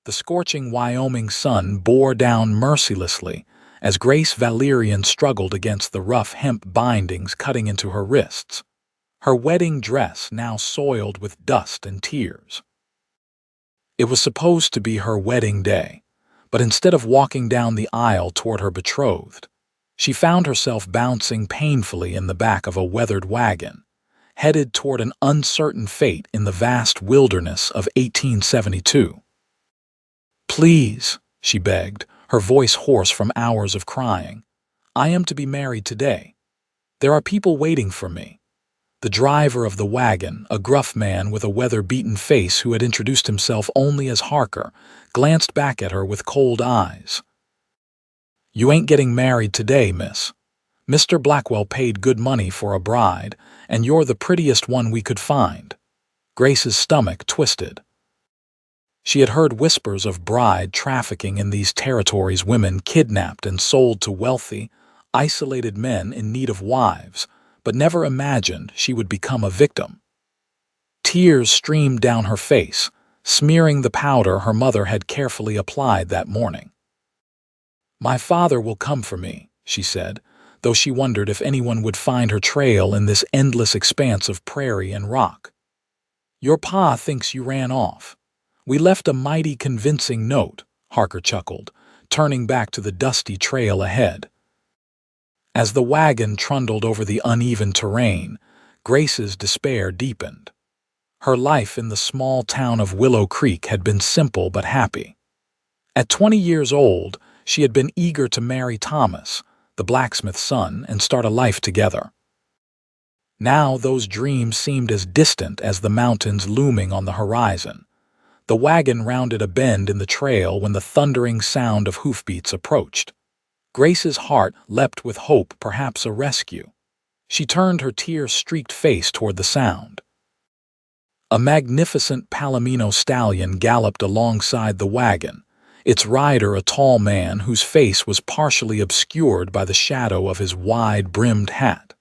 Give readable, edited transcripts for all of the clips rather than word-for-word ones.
The scorching Wyoming sun bore down mercilessly as Grace Valerian struggled against the rough hemp bindings cutting into her wrists, her wedding dress now soiled with dust and tears. It was supposed to be her wedding day, but instead of walking down the aisle toward her betrothed, she found herself bouncing painfully in the back of a weathered wagon, headed toward an uncertain fate in the vast wilderness of 1872. "Please," she begged, her voice hoarse from hours of crying. "I am to be married today. There are people waiting for me." The driver of the wagon, a gruff man with a weather-beaten face who had introduced himself only as Harker, glanced back at her with cold eyes. "You ain't getting married today, miss. Mr. Blackwell paid good money for a bride, and you're the prettiest one we could find." Grace's stomach twisted. She had heard whispers of bride trafficking in these territories, women kidnapped and sold to wealthy, isolated men in need of wives, but never imagined she would become a victim. Tears streamed down her face, smearing the powder her mother had carefully applied that morning. "My father will come for me," she said, though she wondered if anyone would find her trail in this endless expanse of prairie and rock. "Your pa thinks you ran off. We left a mighty convincing note," Harker chuckled, turning back to the dusty trail ahead. As the wagon trundled over the uneven terrain, Grace's despair deepened. Her life in the small town of Willow Creek had been simple but happy. At 20 years old, she had been eager to marry Thomas, the blacksmith's son, and start a life together. Now those dreams seemed as distant as the mountains looming on the horizon. The wagon rounded a bend in the trail when the thundering sound of hoofbeats approached. Grace's heart leapt with hope, perhaps a rescue. She turned her tear-streaked face toward the sound. A magnificent Palomino stallion galloped alongside the wagon, its rider a tall man whose face was partially obscured by the shadow of his wide-brimmed hat.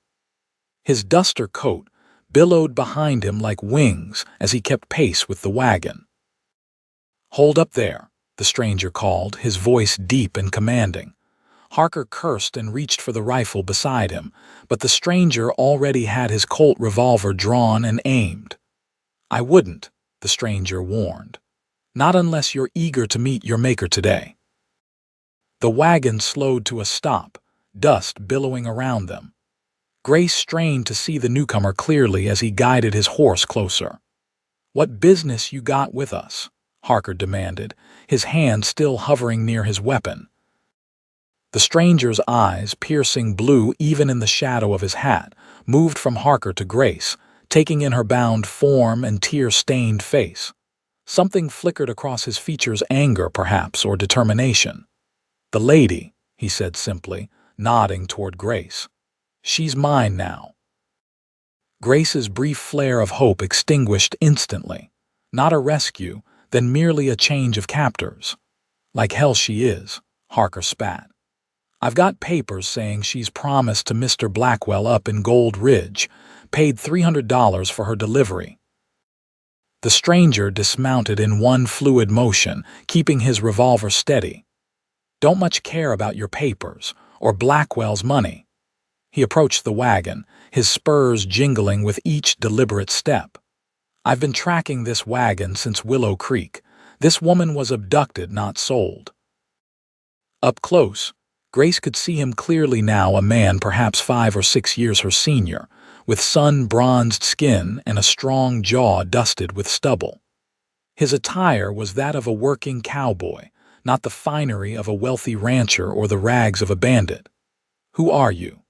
His duster coat billowed behind him like wings as he kept pace with the wagon. "Hold up there," the stranger called, his voice deep and commanding. Harker cursed and reached for the rifle beside him, but the stranger already had his Colt revolver drawn and aimed. "I wouldn't," the stranger warned. "Not unless you're eager to meet your maker today." The wagon slowed to a stop, dust billowing around them. Grace strained to see the newcomer clearly as he guided his horse closer. "What business you got with us?" Harker demanded, his hand still hovering near his weapon. The stranger's eyes, piercing blue even in the shadow of his hat, moved from Harker to Grace, taking in her bound form and tear-stained face. Something flickered across his features, anger perhaps, or determination. "The lady," he said simply, nodding toward Grace. "She's mine now." Grace's brief flare of hope extinguished instantly. Not a rescue, then merely a change of captors. "Like hell she is," Harker spat. "I've got papers saying she's promised to Mr. Blackwell up in Gold Ridge, paid $300 for her delivery." The stranger dismounted in one fluid motion, keeping his revolver steady. "Don't much care about your papers, or Blackwell's money." He approached the wagon, his spurs jingling with each deliberate step. "I've been tracking this wagon since Willow Creek. This woman was abducted, not sold." Up close, Grace could see him clearly now, a man perhaps 5 or 6 years her senior, with sun-bronzed skin and a strong jaw dusted with stubble. His attire was that of a working cowboy, not the finery of a wealthy rancher or the rags of a bandit. "Who are you?"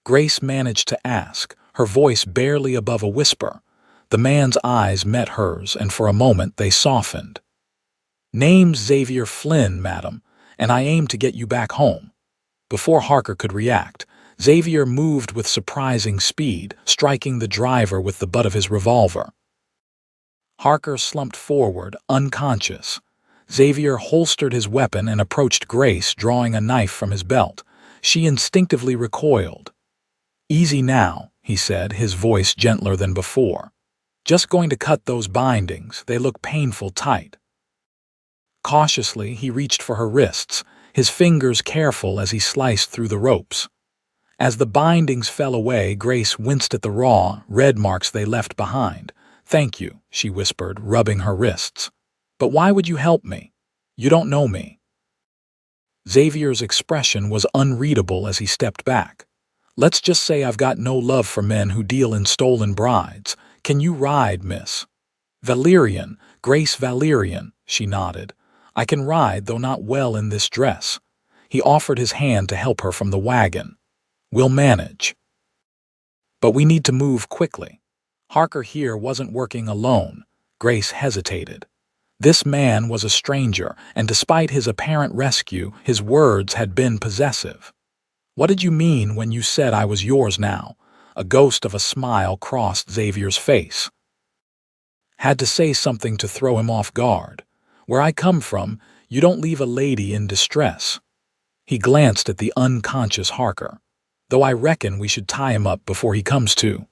Grace managed to ask, her voice barely above a whisper. The man's eyes met hers, and for a moment they softened. "Name's Xavier Flynn, madam, and I aim to get you back home." Before Harker could react, Xavier moved with surprising speed, striking the driver with the butt of his revolver. Harker slumped forward, unconscious. Xavier holstered his weapon and approached Grace, drawing a knife from his belt. She instinctively recoiled. "Easy now," he said, his voice gentler than before. "Just going to cut those bindings. They look painful tight." Cautiously, he reached for her wrists, his fingers careful as he sliced through the ropes. As the bindings fell away, Grace winced at the raw, red marks they left behind. "Thank you," she whispered, rubbing her wrists. "But why would you help me? You don't know me." Xavier's expression was unreadable as he stepped back. "Let's just say I've got no love for men who deal in stolen brides. Can you ride, miss?" "Valerian, Grace Valerian," she nodded. "I can ride, though not well in this dress." He offered his hand to help her from the wagon. "We'll manage. But we need to move quickly." Harker here wasn't working alone. Grace hesitated. This man was a stranger, and despite his apparent rescue, his words had been possessive. "What did you mean when you said I was yours now?" A ghost of a smile crossed Xavier's face. Had to say something to throw him off guard. "Where I come from, you don't leave a lady in distress." He glanced at the unconscious Harker. "Though I reckon we should tie him up before he comes to."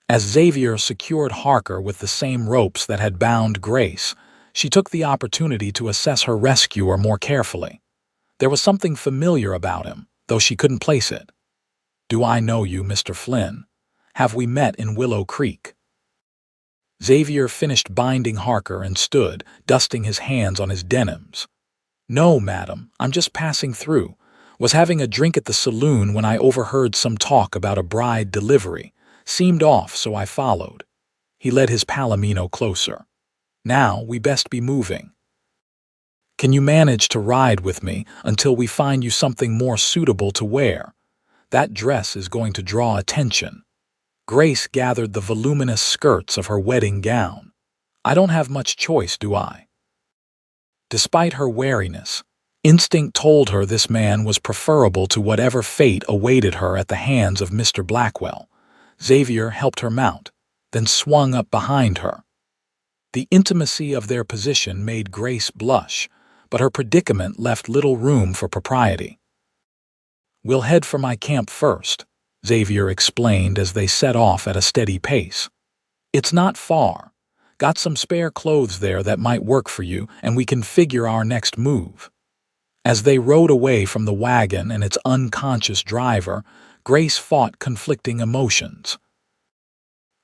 As Xavier secured Harker with the same ropes that had bound Grace, she took the opportunity to assess her rescuer more carefully. There was something familiar about him, though she couldn't place it. "Do I know you, Mr. Flynn? Have we met in Willow Creek?" Xavier finished binding Harker and stood, dusting his hands on his denims. "No, madam, I'm just passing through. Was having a drink at the saloon when I overheard some talk about a bride delivery. Seemed off, so I followed." He led his palomino closer. "Now we best be moving. Can you manage to ride with me until we find you something more suitable to wear? That dress is going to draw attention." Grace gathered the voluminous skirts of her wedding gown. "I don't have much choice, do I?" Despite her wariness, instinct told her this man was preferable to whatever fate awaited her at the hands of Mr. Blackwell. Xavier helped her mount, then swung up behind her. The intimacy of their position made Grace blush, but her predicament left little room for propriety. "We'll head for my camp first," Xavier explained as they set off at a steady pace. "It's not far. Got some spare clothes there that might work for you, and we can figure our next move." As they rode away from the wagon and its unconscious driver, Grace fought conflicting emotions.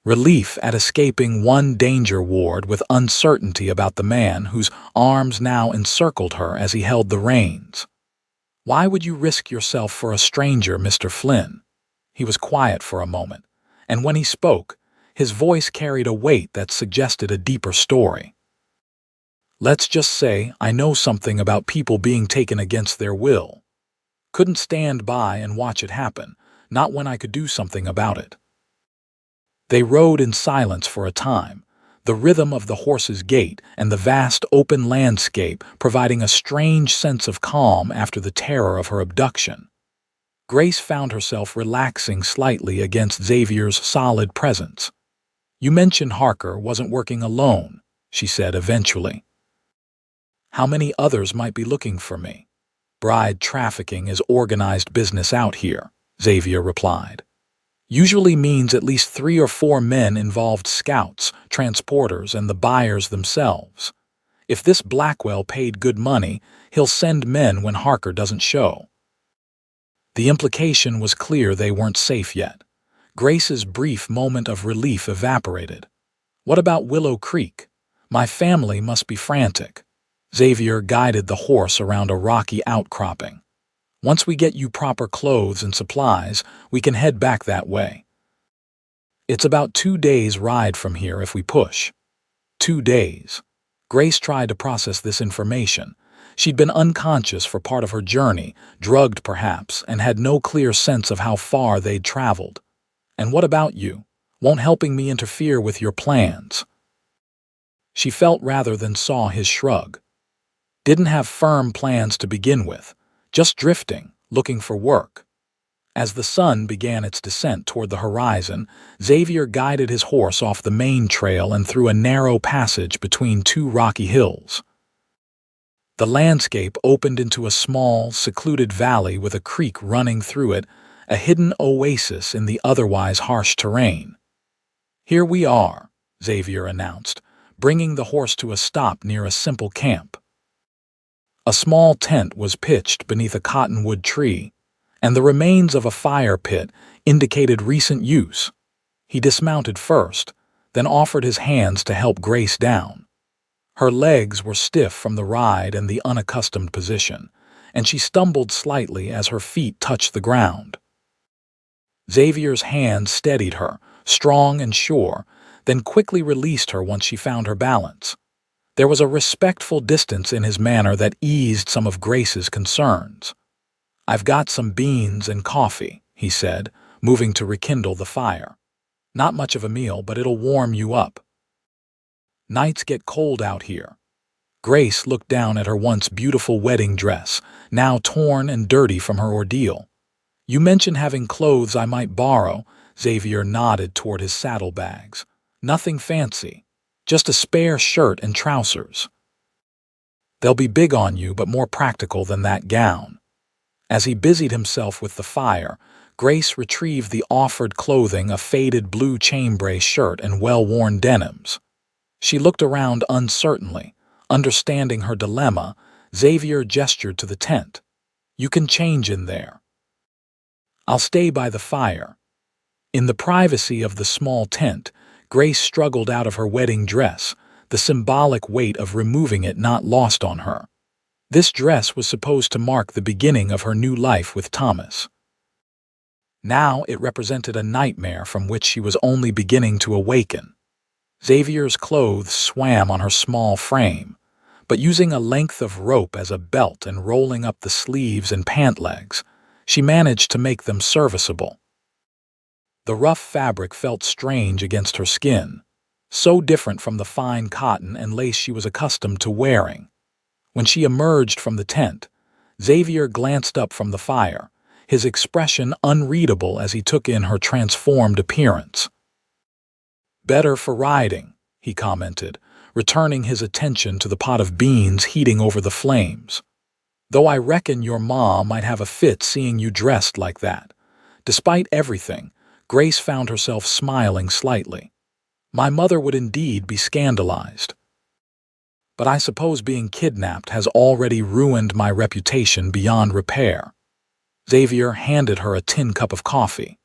Relief at escaping one danger ward with uncertainty about the man whose arms now encircled her as he held the reins. "Why would you risk yourself for a stranger, Mr. Flynn?" He was quiet for a moment, and when he spoke, his voice carried a weight that suggested a deeper story. "Let's just say I know something about people being taken against their will. Couldn't stand by and watch it happen, not when I could do something about it." They rode in silence for a time, the rhythm of the horse's gait and the vast open landscape providing a strange sense of calm after the terror of her abduction. Grace found herself relaxing slightly against Xavier's solid presence. "You mentioned Harker wasn't working alone," she said eventually. "How many others might be looking for me?" "Bride trafficking is organized business out here," Xavier replied. "Usually means at least 3 or 4 men involved: scouts, transporters, and the buyers themselves. If this Blackwell paid good money, he'll send men when Harker doesn't show." The implication was clear: they weren't safe yet. Grace's brief moment of relief evaporated. "What about Willow Creek? My family must be frantic." Xavier guided the horse around a rocky outcropping. "Once we get you proper clothes and supplies, we can head back that way. It's about 2 days' ride from here if we push." 2 days. Grace tried to process this information. She'd been unconscious for part of her journey, drugged perhaps, and had no clear sense of how far they'd traveled. "And what about you? Won't helping me interfere with your plans?" She felt rather than saw his shrug. "Didn't have firm plans to begin with. Just drifting, looking for work." As the sun began its descent toward the horizon, Xavier guided his horse off the main trail and through a narrow passage between 2 rocky hills. The landscape opened into a small, secluded valley with a creek running through it, a hidden oasis in the otherwise harsh terrain. "Here we are," Xavier announced, bringing the horse to a stop near a simple camp. A small tent was pitched beneath a cottonwood tree, and the remains of a fire pit indicated recent use. He dismounted first, then offered his hands to help Grace down. Her legs were stiff from the ride and the unaccustomed position, and she stumbled slightly as her feet touched the ground. Xavier's hand steadied her, strong and sure, then quickly released her once she found her balance. There was a respectful distance in his manner that eased some of Grace's concerns. "I've got some beans and coffee," he said, moving to rekindle the fire. "Not much of a meal, but it'll warm you up. Nights get cold out here." Grace looked down at her once beautiful wedding dress, now torn and dirty from her ordeal. "You mentioned having clothes I might borrow." Xavier nodded toward his saddlebags. "Nothing fancy. Just a spare shirt and trousers. They'll be big on you, but more practical than that gown." As he busied himself with the fire, Grace retrieved the offered clothing, a faded blue chambray shirt and well-worn denims. She looked around uncertainly. Understanding her dilemma, Xavier gestured to the tent. "You can change in there. I'll stay by the fire." In the privacy of the small tent, Grace struggled out of her wedding dress, the symbolic weight of removing it not lost on her. This dress was supposed to mark the beginning of her new life with Thomas. Now it represented a nightmare from which she was only beginning to awaken. Xavier's clothes swam on her small frame, but using a length of rope as a belt and rolling up the sleeves and pant legs, she managed to make them serviceable. The rough fabric felt strange against her skin, so different from the fine cotton and lace she was accustomed to wearing. When she emerged from the tent, Xavier glanced up from the fire, his expression unreadable as he took in her transformed appearance. "Better for riding," he commented, returning his attention to the pot of beans heating over the flames. "Though I reckon your ma might have a fit seeing you dressed like that." Despite everything, Grace found herself smiling slightly. "My mother would indeed be scandalized. But I suppose being kidnapped has already ruined my reputation beyond repair." Xavier handed her a tin cup of coffee.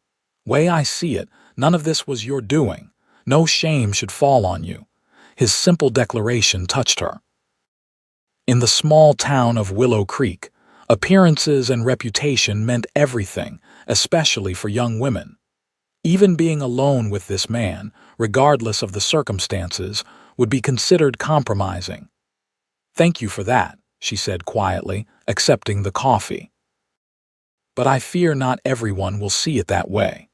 "Way I see it, none of this was your doing. No shame should fall on you." His simple declaration touched her. In the small town of Willow Creek, appearances and reputation meant everything, especially for young women. Even being alone with this man, regardless of the circumstances, would be considered compromising. "Thank you for that," she said quietly, accepting the coffee. "But I fear not everyone will see it that way."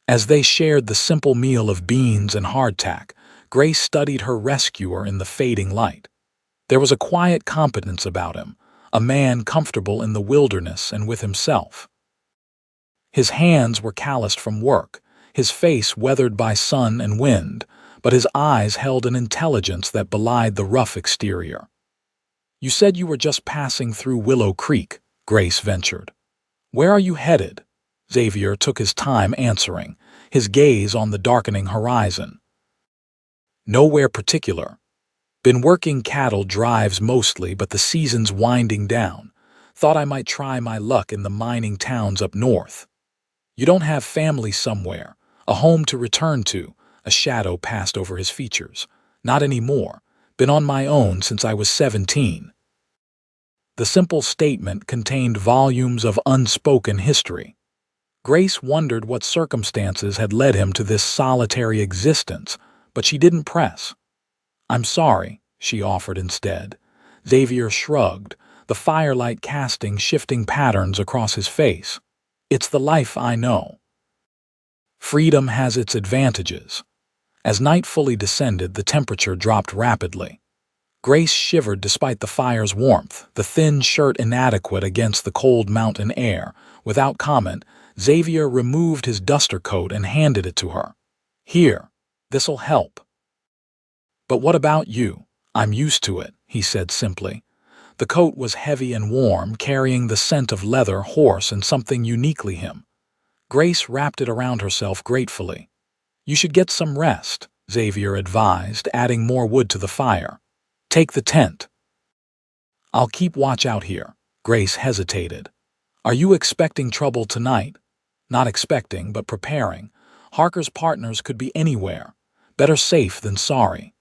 As they shared the simple meal of beans and hardtack, Grace studied her rescuer in the fading light. There was a quiet competence about him, a man comfortable in the wilderness and with himself. His hands were calloused from work, his face weathered by sun and wind, but his eyes held an intelligence that belied the rough exterior. "You said you were just passing through Willow Creek," Grace ventured. "Where are you headed?" Xavier took his time answering, his gaze on the darkening horizon. "Nowhere particular. Been working cattle drives mostly, but the season's winding down. Thought I might try my luck in the mining towns up north." "You don't have family somewhere, a home to return to?" A shadow passed over his features. "Not anymore. Been on my own since I was 17. The simple statement contained volumes of unspoken history. Grace wondered what circumstances had led him to this solitary existence, but she didn't press. "I'm sorry," she offered instead. Xavier shrugged, the firelight casting shifting patterns across his face. "It's the life I know. Freedom has its advantages." As night fully descended, the temperature dropped rapidly. Grace shivered despite the fire's warmth, the thin shirt inadequate against the cold mountain air. Without comment, Xavier removed his duster coat and handed it to her. "Here, this'll help." "But what about you?" "I'm used to it," he said simply. The coat was heavy and warm, carrying the scent of leather, horse, and something uniquely him. Grace wrapped it around herself gratefully. "You should get some rest," Xavier advised, adding more wood to the fire. "Take the tent." I'll keep watch out here. Grace hesitated. Are you expecting trouble tonight? Not expecting, but preparing. Harker's partners could be anywhere. Better safe than sorry.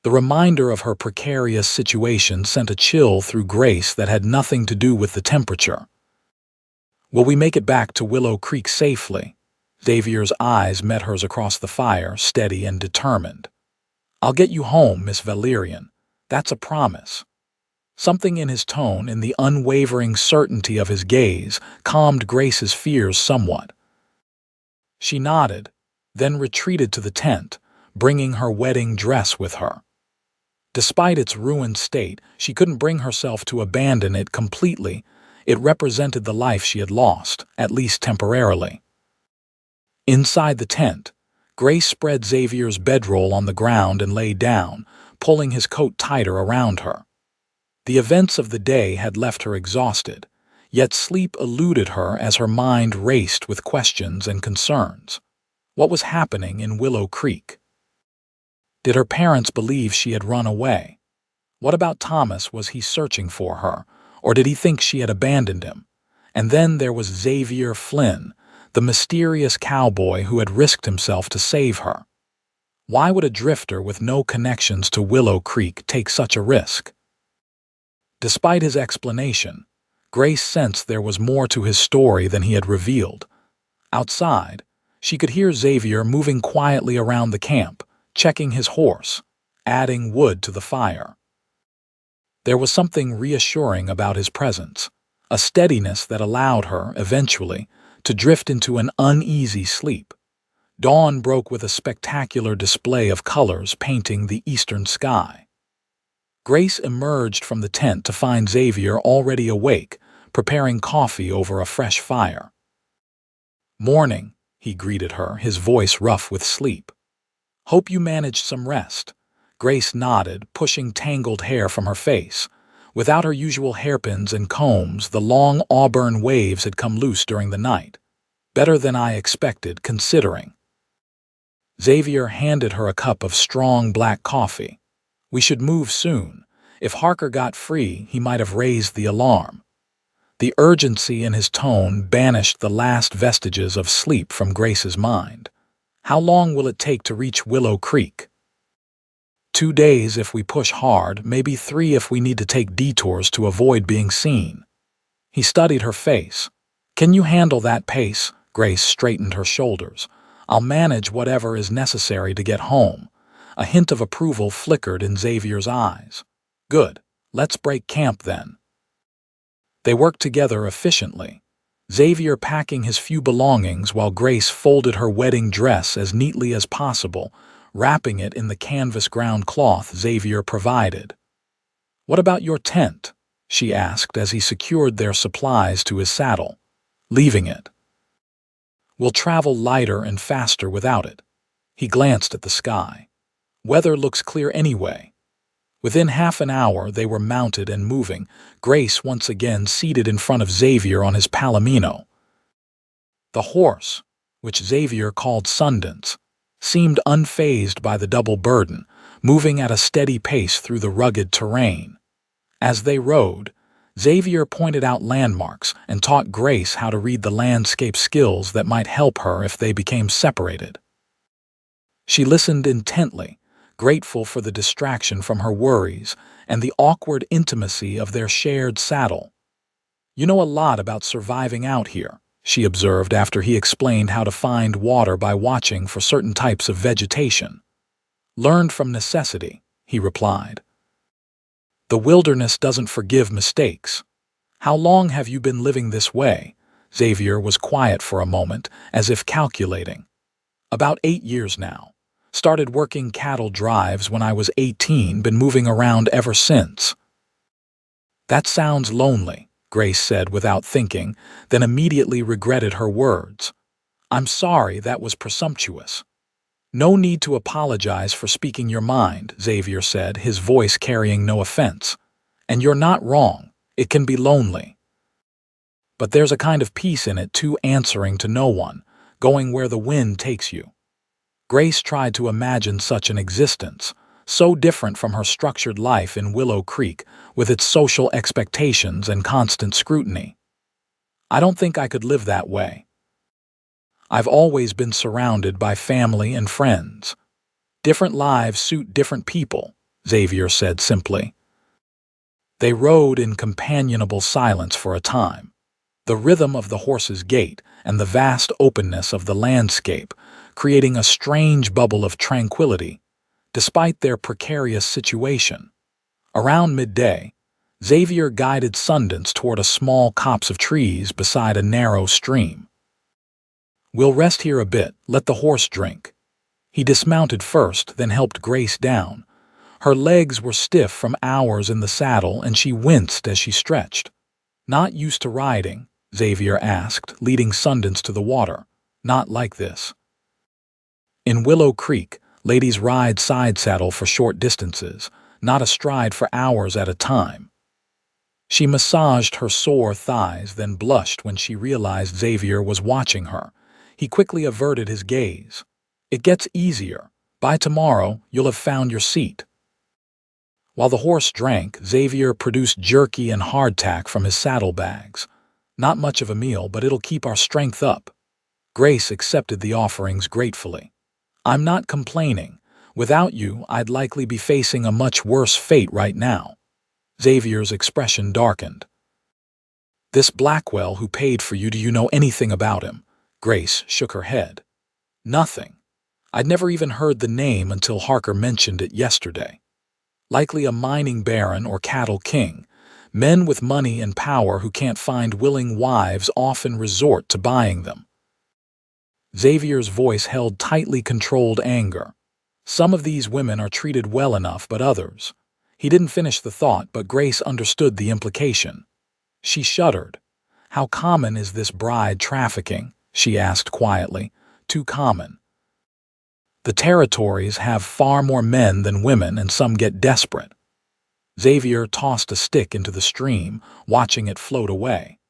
The reminder of her precarious situation sent a chill through Grace that had nothing to do with the temperature. Will we make it back to Willow Creek safely? Xavier's eyes met hers across the fire, steady and determined. I'll get you home, Miss Valerian. That's a promise. Something in his tone, in the unwavering certainty of his gaze, calmed Grace's fears somewhat. She nodded, then retreated to the tent, bringing her wedding dress with her. Despite its ruined state, she couldn't bring herself to abandon it completely. It represented the life she had lost, at least temporarily. Inside the tent, Grace spread Xavier's bedroll on the ground and lay down, pulling his coat tighter around her. The events of the day had left her exhausted, yet sleep eluded her as her mind raced with questions and concerns. What was happening in Willow Creek? Did her parents believe she had run away? What about Thomas? Was he searching for her, or did he think she had abandoned him? And then there was Xavier Flynn, the mysterious cowboy who had risked himself to save her. Why would a drifter with no connections to Willow Creek take such a risk? Despite his explanation, Grace sensed there was more to his story than he had revealed. Outside, she could hear Xavier moving quietly around the camp, checking his horse, adding wood to the fire. There was something reassuring about his presence, a steadiness that allowed her, eventually, to drift into an uneasy sleep. Dawn broke with a spectacular display of colors painting the eastern sky. Grace emerged from the tent to find Xavier already awake, preparing coffee over a fresh fire. "Morning," he greeted her, his voice rough with sleep. "Hope you managed some rest." Grace nodded, pushing tangled hair from her face. Without her usual hairpins and combs, the long auburn waves had come loose during the night. Better than I expected, considering. Xavier handed her a cup of strong black coffee. "We should move soon. If Harker got free, he might have raised the alarm." The urgency in his tone banished the last vestiges of sleep from Grace's mind. How long will it take to reach Willow Creek? 2 days if we push hard, maybe 3 if we need to take detours to avoid being seen. He studied her face. "Can you handle that pace?" Grace straightened her shoulders. "I'll manage whatever is necessary to get home." A hint of approval flickered in Xavier's eyes. "Good. Let's break camp then." They worked together efficiently, Xavier packing his few belongings while Grace folded her wedding dress as neatly as possible, wrapping it in the canvas ground cloth Xavier provided. "What about your tent?" she asked as he secured their supplies to his saddle. "Leaving it. We'll travel lighter and faster without it." He glanced at the sky. "Weather looks clear anyway." Within half an hour they were mounted and moving, Grace once again seated in front of Xavier on his palomino. The horse, which Xavier called Sundance, seemed unfazed by the double burden, moving at a steady pace through the rugged terrain. As they rode, Xavier pointed out landmarks and taught Grace how to read the landscape, skills that might help her if they became separated. She listened intently, grateful for the distraction from her worries and the awkward intimacy of their shared saddle. "You know a lot about surviving out here," she observed after he explained how to find water by watching for certain types of vegetation. "Learned from necessity," he replied. "The wilderness doesn't forgive mistakes." "How long have you been living this way?" Xavier was quiet for a moment, as if calculating. "About 8 years now. Started working cattle drives when I was 18, been moving around ever since." "That sounds lonely," Grace said without thinking, then immediately regretted her words. "I'm sorry, that was presumptuous." "No need to apologize for speaking your mind," Xavier said, his voice carrying no offense. "And you're not wrong. It can be lonely. But there's a kind of peace in it too, answering to no one, going where the wind takes you." Grace tried to imagine such an existence, so different from her structured life in Willow Creek, with its social expectations and constant scrutiny. I don't think I could live that way. I've always been surrounded by family and friends. Different lives suit different people, Xavier said simply. They rode in companionable silence for a time. The rhythm of the horse's gait and the vast openness of the landscape creating a strange bubble of tranquility, despite their precarious situation. Around midday, Xavier guided Sundance toward a small copse of trees beside a narrow stream. "We'll rest here a bit, let the horse drink." He dismounted first, then helped Grace down. Her legs were stiff from hours in the saddle, and she winced as she stretched. "Not used to riding?" Xavier asked, leading Sundance to the water. "Not like this." In Willow Creek, ladies ride side saddle for short distances, not astride for hours at a time. She massaged her sore thighs, then blushed when she realized Xavier was watching her. He quickly averted his gaze. "It gets easier. By tomorrow, you'll have found your seat." While the horse drank, Xavier produced jerky and hardtack from his saddlebags. "Not much of a meal, but it'll keep our strength up." Grace accepted the offerings gratefully. "I'm not complaining. Without you, I'd likely be facing a much worse fate right now." Xavier's expression darkened. "This Blackwell who paid for you, do you know anything about him?" Grace shook her head. "Nothing. I'd never even heard the name until Harker mentioned it yesterday. Likely a mining baron or cattle king. Men with money and power who can't find willing wives often resort to buying them." Xavier's voice held tightly controlled anger. "Some of these women are treated well enough, but others—" He didn't finish the thought, but Grace understood the implication. She shuddered. "How common is this bride trafficking?" she asked quietly. "Too common. The territories have far more men than women, and some get desperate." Xavier tossed a stick into the stream, watching it float away.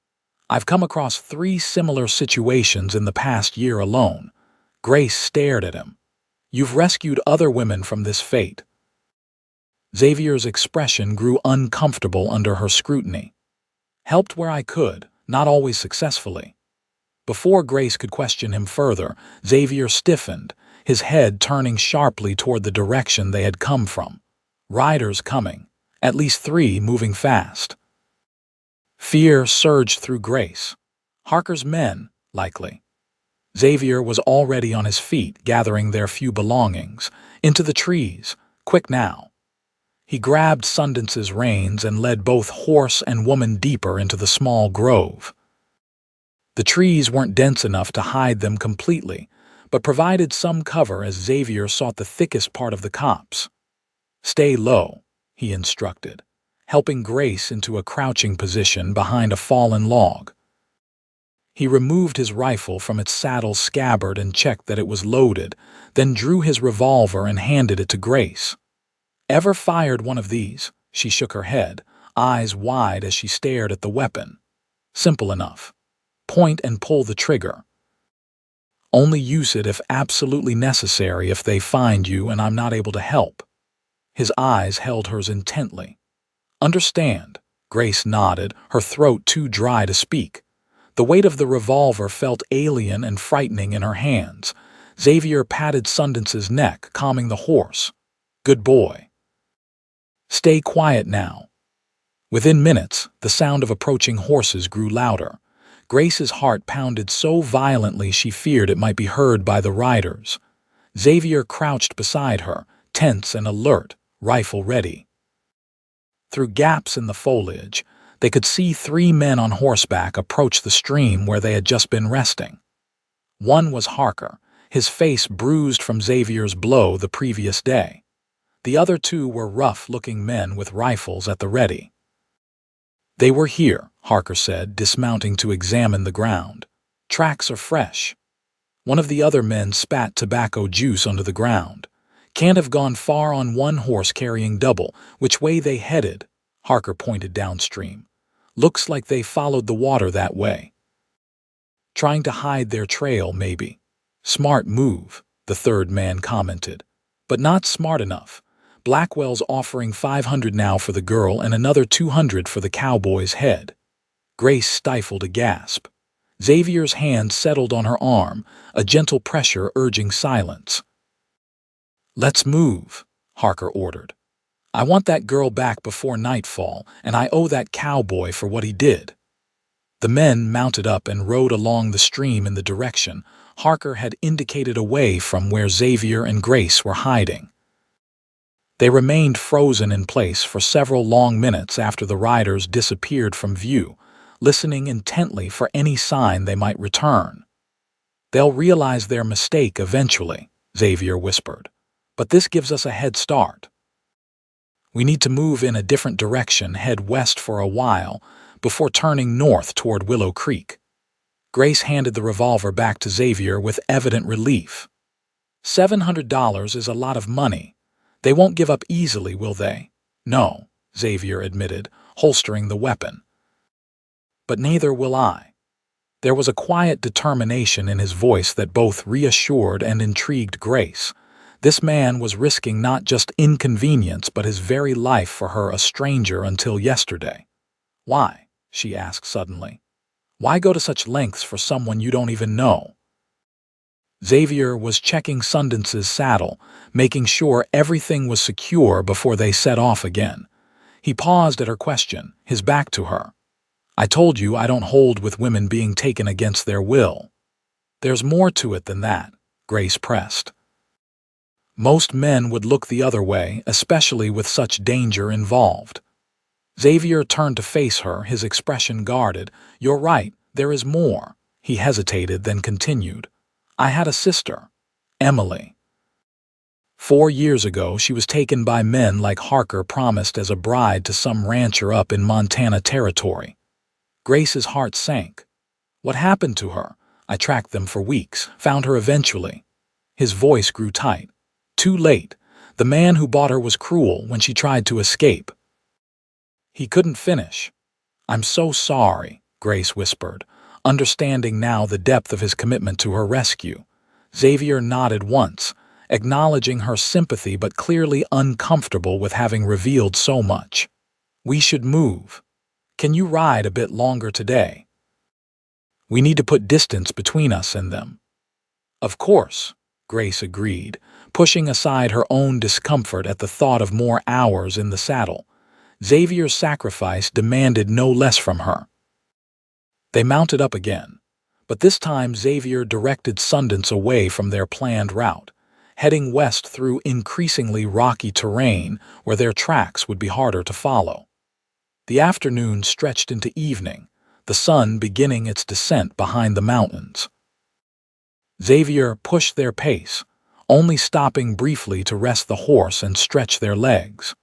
"I've come across 3 similar situations in the past year alone." Grace stared at him. "You've rescued other women from this fate." Xavier's expression grew uncomfortable under her scrutiny. "Helped where I could, not always successfully." Before Grace could question him further, Xavier stiffened, his head turning sharply toward the direction they had come from. Riders coming, at least 3 moving fast. Fear surged through Grace. Harker's men, likely. Xavier was already on his feet, gathering their few belongings. "Into the trees. Quick now." He grabbed Sundance's reins and led both horse and woman deeper into the small grove. The trees weren't dense enough to hide them completely, but provided some cover as Xavier sought the thickest part of the copse. "Stay low," he instructed, helping Grace into a crouching position behind a fallen log. He removed his rifle from its saddle scabbard and checked that it was loaded, then drew his revolver and handed it to Grace. "Ever fired one of these?" She shook her head, eyes wide as she stared at the weapon. "Simple enough. Point and pull the trigger. Only use it if absolutely necessary, if they find you and I'm not able to help." His eyes held hers intently. "Understand." Grace nodded, her throat too dry to speak. The weight of the revolver felt alien and frightening in her hands. Xavier patted Sundance's neck, calming the horse. "Good boy. Stay quiet now." Within minutes, the sound of approaching horses grew louder. Grace's heart pounded so violently she feared it might be heard by the riders. Xavier crouched beside her, tense and alert, rifle ready. Through gaps in the foliage, they could see 3 men on horseback approach the stream where they had just been resting. One was Harker, his face bruised from Xavier's blow the previous day. The other 2 were rough-looking men with rifles at the ready. "They were here," Harker said, dismounting to examine the ground. "Tracks are fresh." One of the other men spat tobacco juice onto the ground. "Can't have gone far on one horse carrying double. Which way they headed?" Harker pointed downstream. "Looks like they followed the water that way." "Trying to hide their trail, maybe." "Smart move," the third man commented. "But not smart enough. Blackwell's offering $500 now for the girl and another $200 for the cowboy's head. Grace stifled a gasp. Xavier's hand settled on her arm, a gentle pressure urging silence. "Let's move," Harker ordered. "I want that girl back before nightfall, and I owe that cowboy for what he did." The men mounted up and rode along the stream in the direction Harker had indicated away from where Xavier and Grace were hiding. They remained frozen in place for several long minutes after the riders disappeared from view, listening intently for any sign they might return. "They'll realize their mistake eventually," Xavier whispered, "but this gives us a head start. We need to move in a different direction, head west for a while, before turning north toward Willow Creek." Grace handed the revolver back to Xavier with evident relief. $700 is a lot of money. They won't give up easily, will they? "No," Xavier admitted, holstering the weapon. "But neither will I." There was a quiet determination in his voice that both reassured and intrigued Grace. This man was risking not just inconvenience but his very life for her, a stranger until yesterday. "Why?" she asked suddenly. "Why go to such lengths for someone you don't even know?" Xavier was checking Sundance's saddle, making sure everything was secure before they set off again. He paused at her question, his back to her. "I told you I don't hold with women being taken against their will." "There's more to it than that," Grace pressed. "Most men would look the other way, especially with such danger involved." Xavier turned to face her, his expression guarded. "You're right, there is more." He hesitated, then continued. "I had a sister, Emily. 4 years ago, she was taken by men like Harker promised as a bride to some rancher up in Montana Territory." Grace's heart sank. "What happened to her?" "I tracked them for weeks, found her eventually." His voice grew tight. "Too late. The man who bought her was cruel when she tried to escape." He couldn't finish. "I'm so sorry," Grace whispered, understanding now the depth of his commitment to her rescue. Xavier nodded once, acknowledging her sympathy but clearly uncomfortable with having revealed so much. "We should move. Can you ride a bit longer today? We need to put distance between us and them." "Of course," Grace agreed, pushing aside her own discomfort at the thought of more hours in the saddle. Xavier's sacrifice demanded no less from her. They mounted up again, but this time Xavier directed Sundance away from their planned route, heading west through increasingly rocky terrain where their tracks would be harder to follow. The afternoon stretched into evening, the sun beginning its descent behind the mountains. Xavier pushed their pace, only stopping briefly to rest the horse and stretch their legs.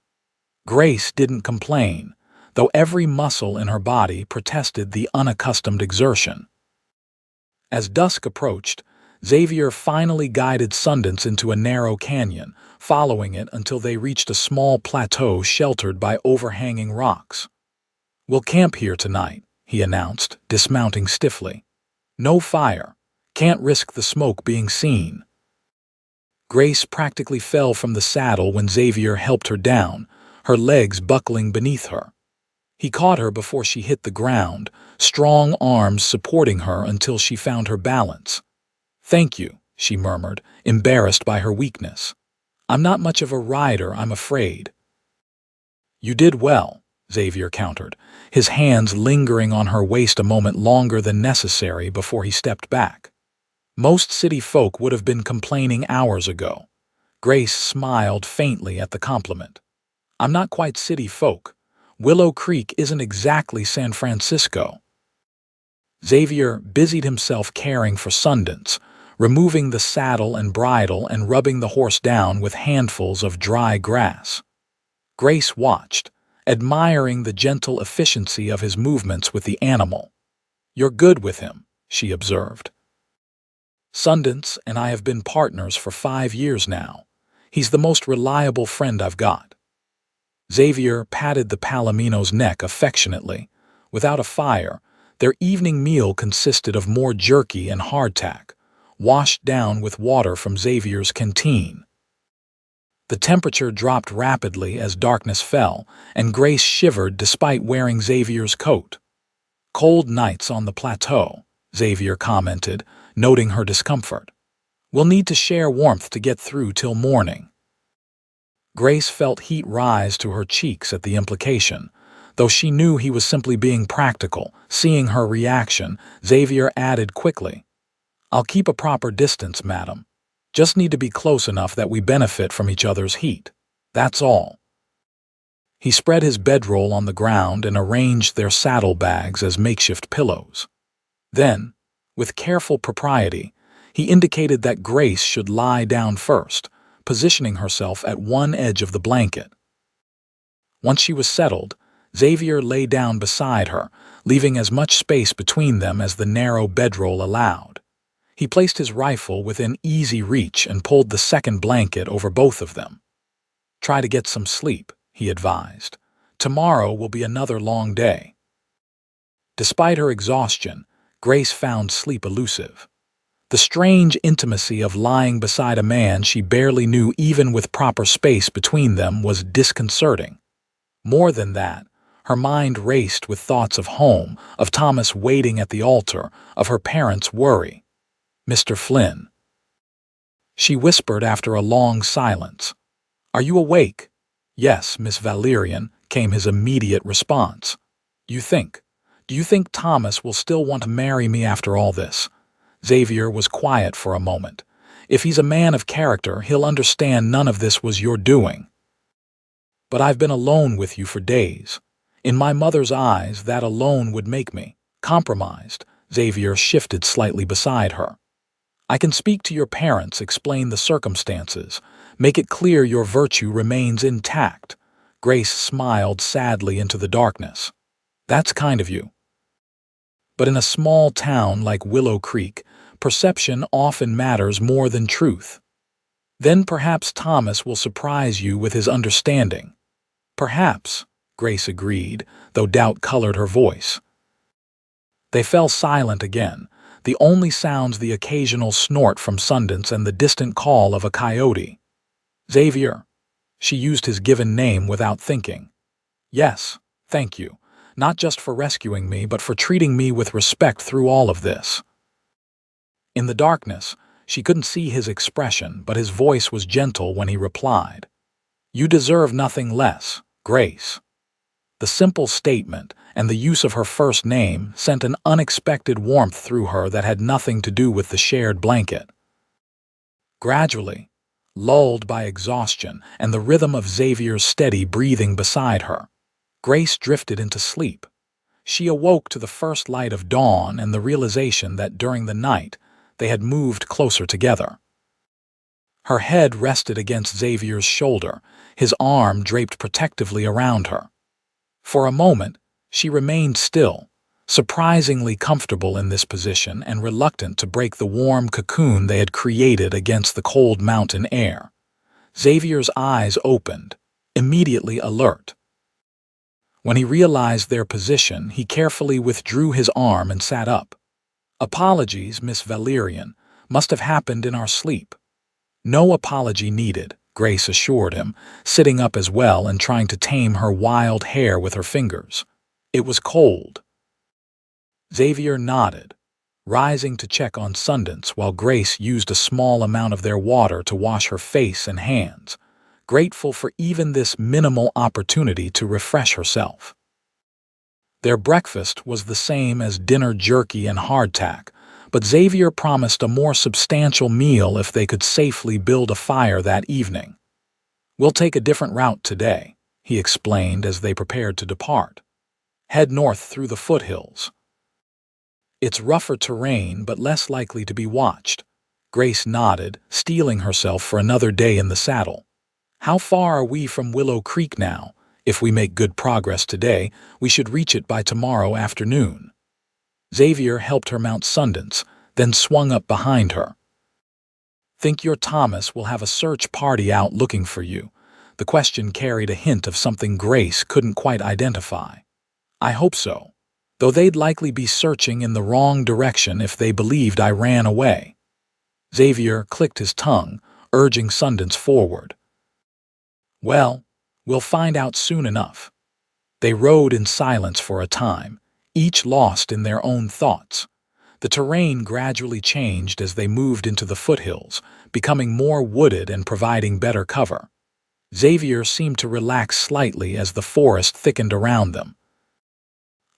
Grace didn't complain, though every muscle in her body protested the unaccustomed exertion. As dusk approached, Xavier finally guided Sundance into a narrow canyon, following it until they reached a small plateau sheltered by overhanging rocks. "We'll camp here tonight," he announced, dismounting stiffly. "No fire. Can't risk the smoke being seen." Grace practically fell from the saddle when Xavier helped her down, her legs buckling beneath her. He caught her before she hit the ground, strong arms supporting her until she found her balance. "Thank you," she murmured, embarrassed by her weakness. "I'm not much of a rider, I'm afraid." "You did well," Xavier countered, his hands lingering on her waist a moment longer than necessary before he stepped back. "Most city folk would have been complaining hours ago." Grace smiled faintly at the compliment. "I'm not quite city folk. Willow Creek isn't exactly San Francisco." Xavier busied himself caring for Sundance, removing the saddle and bridle and rubbing the horse down with handfuls of dry grass. Grace watched, admiring the gentle efficiency of his movements with the animal. "You're good with him," she observed. "Sundance and I have been partners for 5 years now. He's the most reliable friend I've got." Xavier patted the Palomino's neck affectionately. Without a fire, their evening meal consisted of more jerky and hardtack, washed down with water from Xavier's canteen. The temperature dropped rapidly as darkness fell, and Grace shivered despite wearing Xavier's coat. "Cold nights on the plateau," Xavier commented, noting her discomfort. "We'll need to share warmth to get through till morning." Grace felt heat rise to her cheeks at the implication. Though she knew he was simply being practical, seeing her reaction, Xavier added quickly, "I'll keep a proper distance, madam. Just need to be close enough that we benefit from each other's heat. That's all." He spread his bedroll on the ground and arranged their saddlebags as makeshift pillows. Then, with careful propriety, he indicated that Grace should lie down first, positioning herself at one edge of the blanket. Once she was settled, Xavier lay down beside her, leaving as much space between them as the narrow bedroll allowed. He placed his rifle within easy reach and pulled the second blanket over both of them. "Try to get some sleep," he advised. "Tomorrow will be another long day." Despite her exhaustion, Grace found sleep elusive. The strange intimacy of lying beside a man she barely knew, even with proper space between them, was disconcerting. More than that, her mind raced with thoughts of home, of Thomas waiting at the altar, of her parents' worry. "Mr. Flynn," she whispered after a long silence. "Are you awake?" "Yes, Miss Valerian," came his immediate response. Do you think Thomas will still want to marry me after all this?" Xavier was quiet for a moment. "If he's a man of character, he'll understand none of this was your doing." "But I've been alone with you for days. In my mother's eyes, that alone would make me compromised." Xavier shifted slightly beside her. "I can speak to your parents, explain the circumstances, make it clear your virtue remains intact." Grace smiled sadly into the darkness. "That's kind of you. But in a small town like Willow Creek, perception often matters more than truth. Then perhaps Thomas will surprise you with his understanding." "Perhaps," Grace agreed, though doubt colored her voice. They fell silent again, the only sounds the occasional snort from Sundance and the distant call of a coyote. "Xavier." She used his given name without thinking. "Yes, thank you. Not just for rescuing me, but for treating me with respect through all of this." In the darkness, she couldn't see his expression, but his voice was gentle when he replied, "You deserve nothing less, Grace." The simple statement and the use of her first name sent an unexpected warmth through her that had nothing to do with the shared blanket. Gradually, lulled by exhaustion and the rhythm of Xavier's steady breathing beside her, Grace drifted into sleep. She awoke to the first light of dawn and the realization that during the night they had moved closer together. Her head rested against Xavier's shoulder, his arm draped protectively around her. For a moment, she remained still, surprisingly comfortable in this position and reluctant to break the warm cocoon they had created against the cold mountain air. Xavier's eyes opened, immediately alert. When he realized their position, he carefully withdrew his arm and sat up. "Apologies, Miss Valerian. Must have happened in our sleep." "No apology needed," Grace assured him, sitting up as well and trying to tame her wild hair with her fingers. "It was cold." Xavier nodded, rising to check on Sundance while Grace used a small amount of their water to wash her face and hands, grateful for even this minimal opportunity to refresh herself. Their breakfast was the same as dinner: jerky and hardtack, but Xavier promised a more substantial meal if they could safely build a fire that evening. "We'll take a different route today," he explained as they prepared to depart. "Head north through the foothills. It's rougher terrain but less likely to be watched." Grace nodded, steeling herself for another day in the saddle. "How far are we from Willow Creek now? If we make good progress today, we should reach it by tomorrow afternoon." Xavier helped her mount Sundance, then swung up behind her. "Think your Thomas will have a search party out looking for you?" The question carried a hint of something Grace couldn't quite identify. "I hope so, though they'd likely be searching in the wrong direction if they believed I ran away." Xavier clicked his tongue, urging Sundance forward. Well, we'll find out soon enough. They rode in silence for a time, each lost in their own thoughts. The terrain gradually changed as they moved into the foothills, becoming more wooded and providing better cover. Xavier seemed to relax slightly as the forest thickened around them.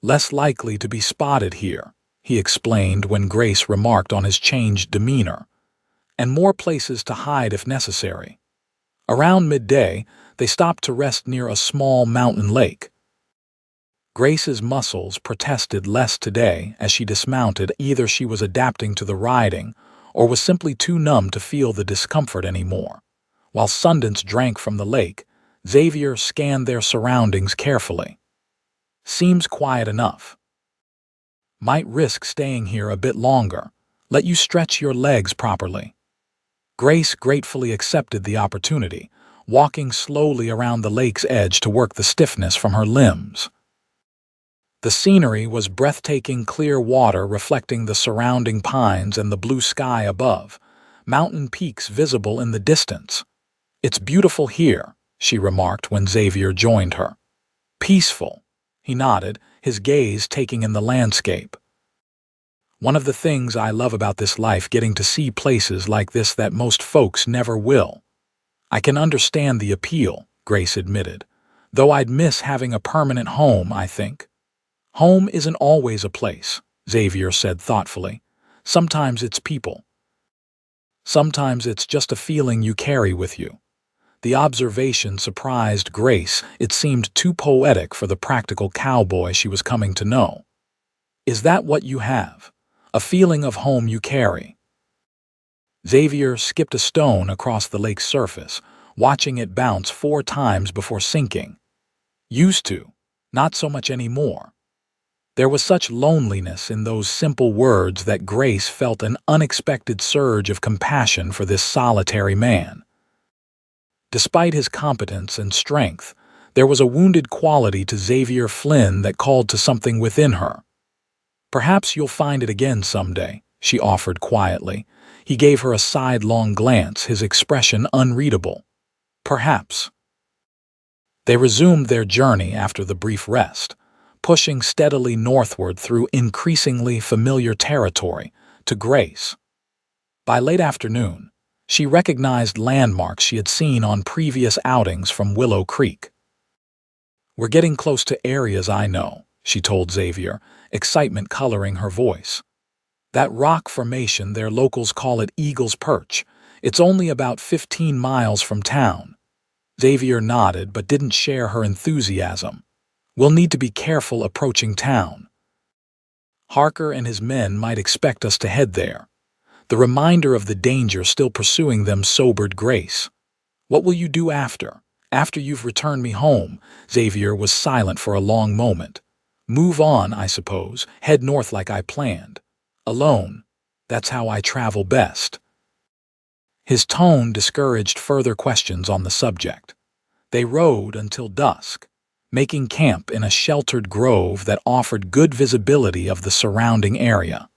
"Less likely to be spotted here," he explained when Grace remarked on his changed demeanor, "and more places to hide if necessary." Around midday, they stopped to rest near a small mountain lake. Grace's muscles protested less today as she dismounted. Either she was adapting to the riding or was simply too numb to feel the discomfort anymore. While Sundance drank from the lake, Xavier scanned their surroundings carefully. "Seems quiet enough. Might risk staying here a bit longer. Let you stretch your legs properly." Grace gratefully accepted the opportunity, walking slowly around the lake's edge to work the stiffness from her limbs. The scenery was breathtaking, clear water reflecting the surrounding pines and the blue sky above, mountain peaks visible in the distance. "It's beautiful here," she remarked when Xavier joined her. "Peaceful," he nodded, his gaze taking in the landscape. "One of the things I love about this life, getting to see places like this that most folks never will." "I can understand the appeal," Grace admitted, "though I'd miss having a permanent home, I think." "Home isn't always a place," Xavier said thoughtfully. "Sometimes it's people. Sometimes it's just a feeling you carry with you." The observation surprised Grace. It seemed too poetic for the practical cowboy she was coming to know. "Is that what you have? A feeling of home you carry?" Xavier skipped a stone across the lake's surface, watching it bounce 4 times before sinking. "Used to. Not so much anymore." There was such loneliness in those simple words that Grace felt an unexpected surge of compassion for this solitary man. Despite his competence and strength, there was a wounded quality to Xavier Flynn that called to something within her. "Perhaps you'll find it again someday," she offered quietly. He gave her a sidelong glance, his expression unreadable. "Perhaps." They resumed their journey after the brief rest, pushing steadily northward through increasingly familiar territory to Grace. By late afternoon, she recognized landmarks she had seen on previous outings from Willow Creek. "We're getting close to areas I know," she told Xavier, excitement coloring her voice. "That rock formation, their locals call it Eagle's Perch. It's only about 15 miles from town." Xavier nodded but didn't share her enthusiasm. "We'll need to be careful approaching town. Harker and his men might expect us to head there." The reminder of the danger still pursuing them sobered Grace. "What will you do after? After you've returned me home?" Xavier was silent for a long moment. "Move on, I suppose. Head north like I planned. Alone. That's how I travel best." His tone discouraged further questions on the subject. They rode until dusk, making camp in a sheltered grove that offered good visibility of the surrounding area.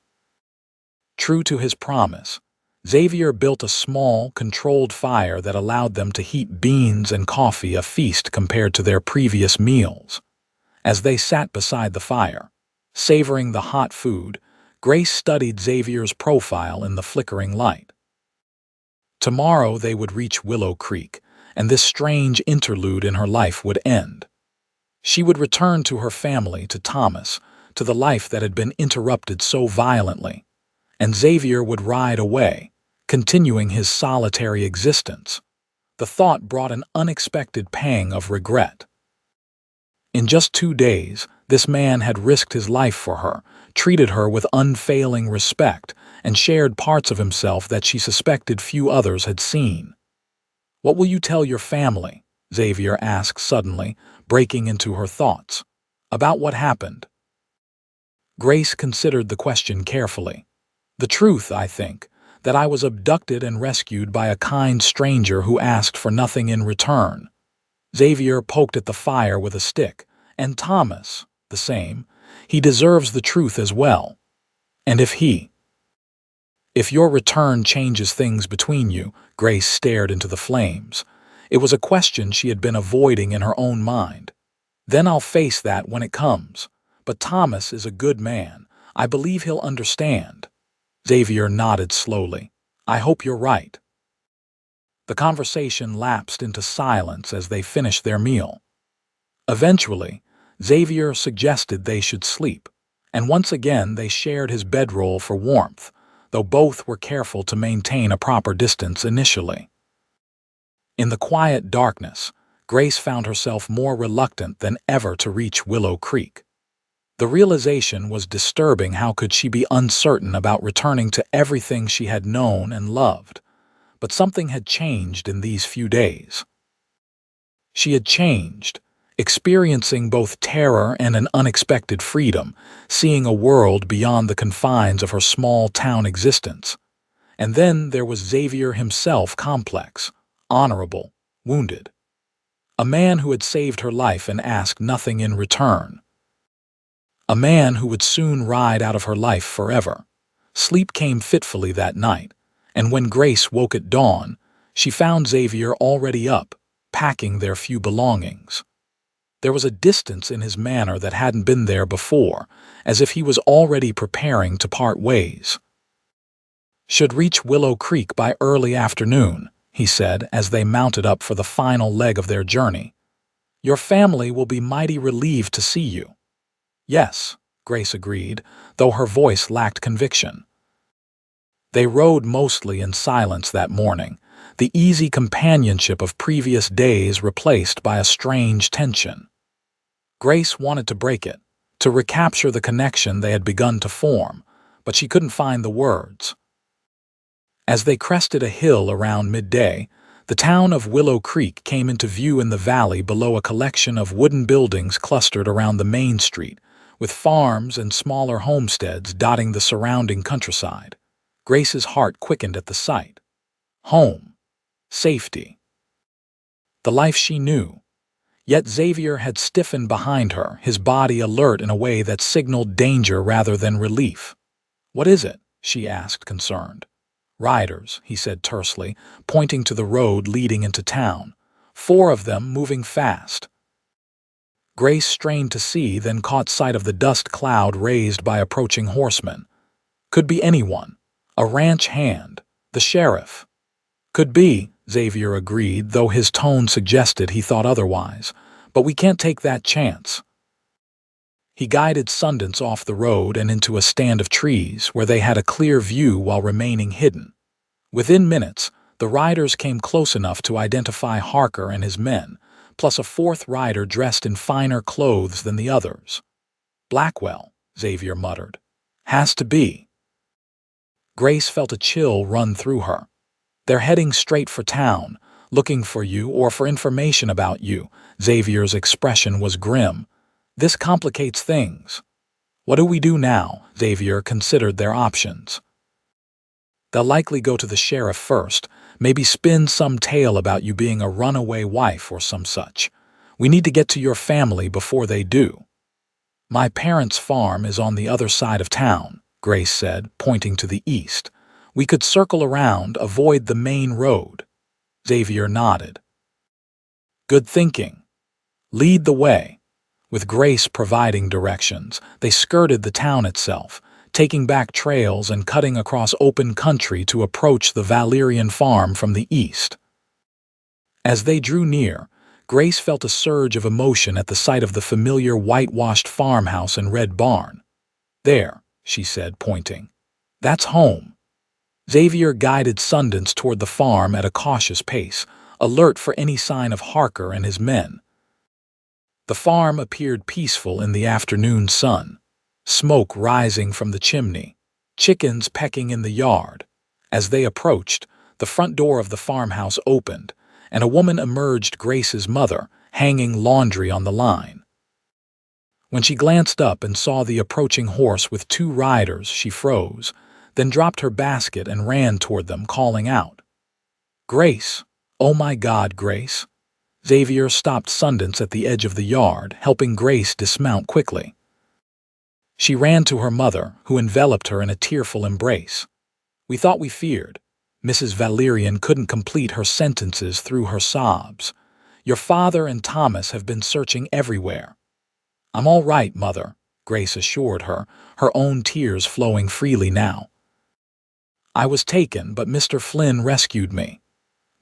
True to his promise, Xavier built a small, controlled fire that allowed them to heat beans and coffee, a feast compared to their previous meals. As they sat beside the fire, savoring the hot food, Grace studied Xavier's profile in the flickering light. Tomorrow they would reach Willow Creek, and this strange interlude in her life would end. She would return to her family, to Thomas, to the life that had been interrupted so violently, and Xavier would ride away, continuing his solitary existence. The thought brought an unexpected pang of regret. In just 2 days, this man had risked his life for her, treated her with unfailing respect, and shared parts of himself that she suspected few others had seen. "What will you tell your family?" Xavier asked suddenly, breaking into her thoughts. "About what happened?" Grace considered the question carefully. "The truth, I think, that I was abducted and rescued by a kind stranger who asked for nothing in return." Xavier poked at the fire with a stick. "And Thomas, the same. He deserves the truth as well. And if your return changes things between you," Grace stared into the flames. It was a question she had been avoiding in her own mind. Then I'll face that when it comes. But Thomas is a good man. I believe he'll understand. Xavier nodded slowly. I hope you're right. The conversation lapsed into silence as they finished their meal. Eventually, Xavier suggested they should sleep, and once again they shared his bedroll for warmth, though both were careful to maintain a proper distance initially. In the quiet darkness, Grace found herself more reluctant than ever to reach Willow Creek. The realization was disturbing. How could she be uncertain about returning to everything she had known and loved? But something had changed in these few days. She had changed, experiencing both terror and an unexpected freedom, seeing a world beyond the confines of her small-town existence. And then there was Xavier himself, complex, honorable, wounded. A man who had saved her life and asked nothing in return. A man who would soon ride out of her life forever. Sleep came fitfully that night, and when Grace woke at dawn, she found Xavier already up, packing their few belongings. There was a distance in his manner that hadn't been there before, as if he was already preparing to part ways. Should reach Willow Creek by early afternoon, he said as they mounted up for the final leg of their journey. Your family will be mighty relieved to see you. Yes, Grace agreed, though her voice lacked conviction. They rode mostly in silence that morning, the easy companionship of previous days replaced by a strange tension. Grace wanted to break it, to recapture the connection they had begun to form, but she couldn't find the words. As they crested a hill around midday, the town of Willow Creek came into view in the valley below a collection of wooden buildings clustered around the main street, with farms and smaller homesteads dotting the surrounding countryside. Grace's heart quickened at the sight. Home. Safety. The life she knew. Yet Xavier had stiffened behind her, his body alert in a way that signaled danger rather than relief. What is it? She asked, concerned. Riders, he said tersely, pointing to the road leading into town. 4 of them moving fast. Grace strained to see, then caught sight of the dust cloud raised by approaching horsemen. Could be anyone. A ranch hand. The sheriff. Could be, Xavier agreed, though his tone suggested he thought otherwise. But we can't take that chance. He guided Sundance off the road and into a stand of trees where they had a clear view while remaining hidden. Within minutes, the riders came close enough to identify Harker and his men, plus a 4th rider dressed in finer clothes than the others. Blackwell, Xavier muttered. Has to be. Grace felt a chill run through her. They're heading straight for town, looking for you or for information about you. Xavier's expression was grim. This complicates things. What do we do now? Xavier considered their options. They'll likely go to the sheriff first, maybe spin some tale about you being a runaway wife or some such. We need to get to your family before they do. My parents' farm is on the other side of town, Grace said, pointing to the east. We could circle around, avoid the main road. Xavier nodded. Good thinking. Lead the way. With Grace providing directions, they skirted the town itself, taking back trails and cutting across open country to approach the Valerian farm from the east. As they drew near, Grace felt a surge of emotion at the sight of the familiar whitewashed farmhouse and red barn. There, she said, pointing. That's home. Xavier guided Sundance toward the farm at a cautious pace, alert for any sign of Harker and his men. The farm appeared peaceful in the afternoon sun, smoke rising from the chimney, chickens pecking in the yard. As they approached, the front door of the farmhouse opened, and a woman emerged, Grace's mother, hanging laundry on the line. When she glanced up and saw the approaching horse with 2 riders, she froze, then dropped her basket and ran toward them, calling out. Grace! Oh my God, Grace! Xavier stopped Sundance at the edge of the yard, helping Grace dismount quickly. She ran to her mother, who enveloped her in a tearful embrace. We thought we feared. Mrs. Valerian couldn't complete her sentences through her sobs. "Your father and Thomas have been searching everywhere." "I'm all right, Mother," Grace assured her, her own tears flowing freely now. "I was taken, but Mr. Flynn rescued me."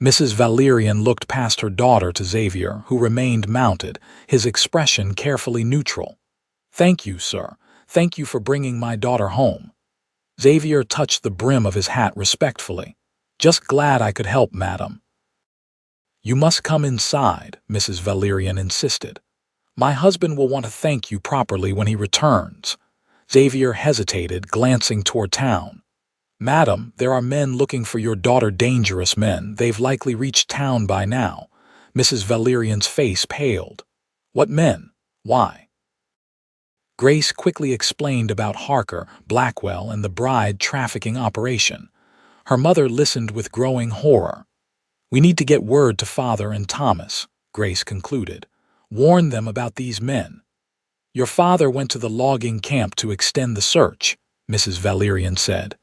Mrs. Valerian looked past her daughter to Xavier, who remained mounted, his expression carefully neutral. "Thank you, sir. Thank you for bringing my daughter home." Xavier touched the brim of his hat respectfully. "Just glad I could help, madam." "You must come inside," Mrs. Valerian insisted. "My husband will want to thank you properly when he returns." Xavier hesitated, glancing toward town. "Madam, there are men looking for your daughter, dangerous men. They've likely reached town by now." Mrs. Valerian's face paled. "What men? Why?" Grace quickly explained about Harker, Blackwell, and the bride trafficking operation. Her mother listened with growing horror. "We need to get word to Father and Thomas," Grace concluded. "Warn them about these men." "Your father went to the logging camp to extend the search," Mrs. Valerian said.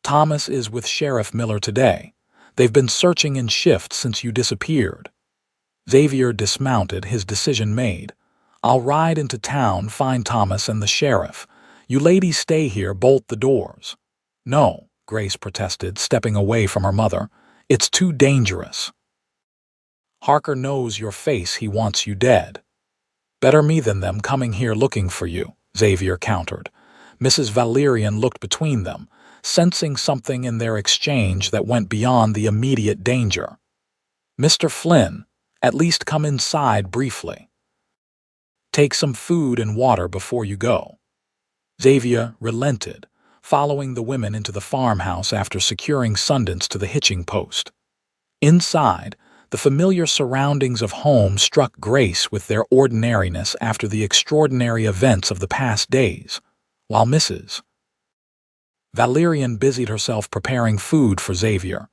"Thomas is with Sheriff Miller today. They've been searching in shifts since you disappeared." Xavier dismounted, his decision made. "I'll ride into town, find Thomas and the sheriff. You ladies stay here, bolt the doors." "No," Grace protested, stepping away from her mother. "It's too dangerous." "Harker knows your face. He wants you dead." "Better me than them coming here looking for you," Xavier countered. Mrs. Valerian looked between them, sensing something in their exchange that went beyond the immediate danger. "Mr. Flynn, at least come inside briefly. Take some food and water before you go." Xavier relented, following the women into the farmhouse after securing Sundance to the hitching post. Inside, the familiar surroundings of home struck Grace with their ordinariness after the extraordinary events of the past days, while Mrs. Valerian busied herself preparing food for Xavier.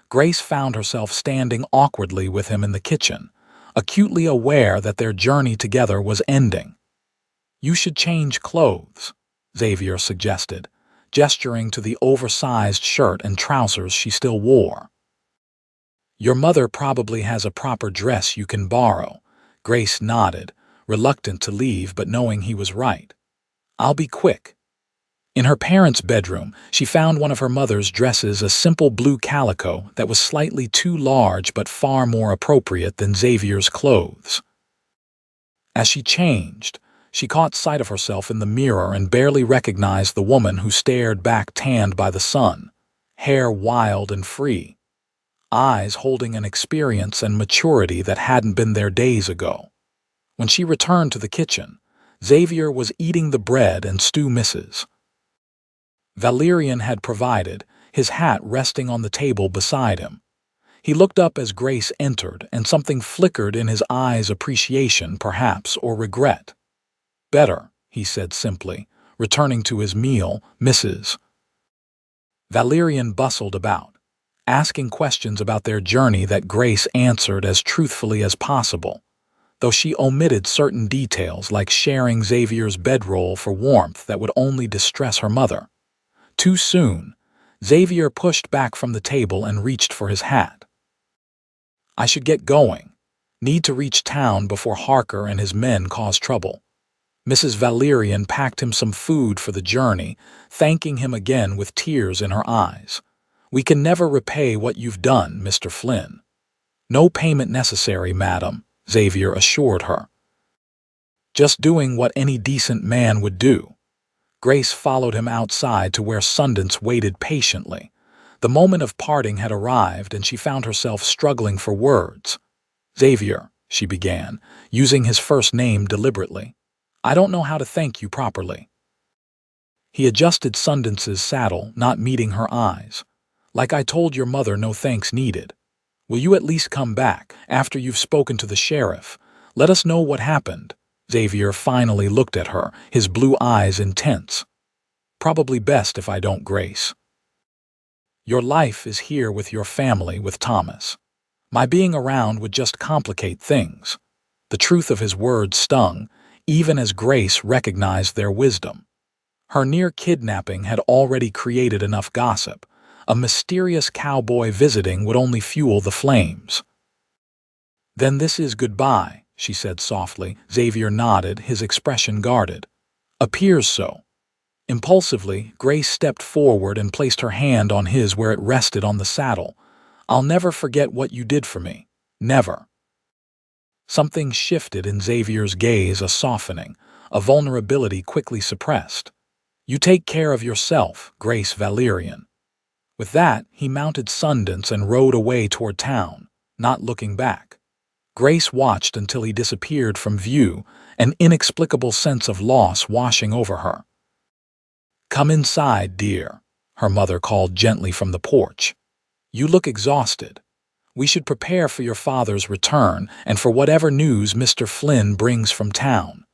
Grace found herself standing awkwardly with him in the kitchen, acutely aware that their journey together was ending. "You should change clothes," Xavier suggested, gesturing to the oversized shirt and trousers she still wore. "Your mother probably has a proper dress you can borrow." Grace nodded, reluctant to leave but knowing he was right. "I'll be quick." In her parents' bedroom, she found one of her mother's dresses, a simple blue calico that was slightly too large but far more appropriate than Xavier's clothes. As she changed, she caught sight of herself in the mirror and barely recognized the woman who stared back, tanned by the sun, hair wild and free, eyes holding an experience and maturity that hadn't been there days ago. When she returned to the kitchen, Xavier was eating the bread and stew Mrs. Valerian had provided, his hat resting on the table beside him. He looked up as Grace entered, and something flickered in his eyes, appreciation, perhaps, or regret. "Better," he said simply, returning to his meal. Mrs. Valerian bustled about, asking questions about their journey that Grace answered as truthfully as possible, though she omitted certain details like sharing Xavier's bedroll for warmth that would only distress her mother. Too soon, Xavier pushed back from the table and reached for his hat. "I should get going. Need to reach town before Harker and his men cause trouble." Mrs. Valerian packed him some food for the journey, thanking him again with tears in her eyes. "We can never repay what you've done, Mr. Flynn." "No payment necessary, madam," Xavier assured her. "Just doing what any decent man would do." Grace followed him outside to where Sundance waited patiently. The moment of parting had arrived, and she found herself struggling for words. "Xavier," she began, using his first name deliberately, "I don't know how to thank you properly." He adjusted Sundance's saddle, not meeting her eyes. "Like I told your mother, no thanks needed. Will you at least come back, after you've spoken to the sheriff? Let us know what happened." Xavier finally looked at her, his blue eyes intense. "Probably best if I don't, Grace. Your life is here with your family, with Thomas. My being around would just complicate things." The truth of his words stung, even as Grace recognized their wisdom. Her near kidnapping had already created enough gossip, A mysterious cowboy visiting would only fuel the flames. "Then this is goodbye," she said softly. Xavier nodded, his expression guarded. "Appears so." Impulsively, Grace stepped forward and placed her hand on his where it rested on the saddle. "I'll never forget what you did for me. Never." Something shifted in Xavier's gaze, a softening, a vulnerability quickly suppressed. "You take care of yourself, Grace Valerian." With that, he mounted Sundance and rode away toward town, not looking back. Grace watched until he disappeared from view, an inexplicable sense of loss washing over her. "Come inside, dear," her mother called gently from the porch. "You look exhausted. We should prepare for your father's return and for whatever news Mr. Flynn brings from town."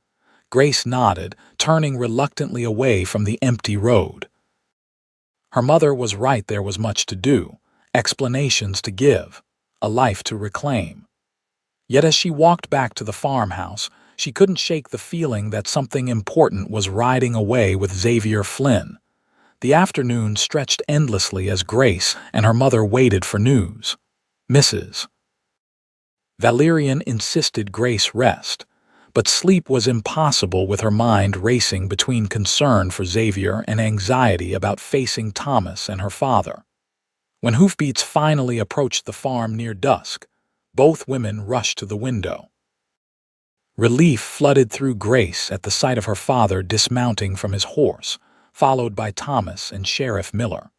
Grace nodded, turning reluctantly away from the empty road. Her mother was right, there was much to do, explanations to give, a life to reclaim. Yet as she walked back to the farmhouse, she couldn't shake the feeling that something important was riding away with Xavier Flynn. The afternoon stretched endlessly as Grace and her mother waited for news. Mrs. Valerian insisted Grace rest, but sleep was impossible with her mind racing between concern for Xavier and anxiety about facing Thomas and her father. When hoofbeats finally approached the farm near dusk, both women rushed to the window. Relief flooded through Grace at the sight of her father dismounting from his horse, followed by Thomas and Sheriff Miller.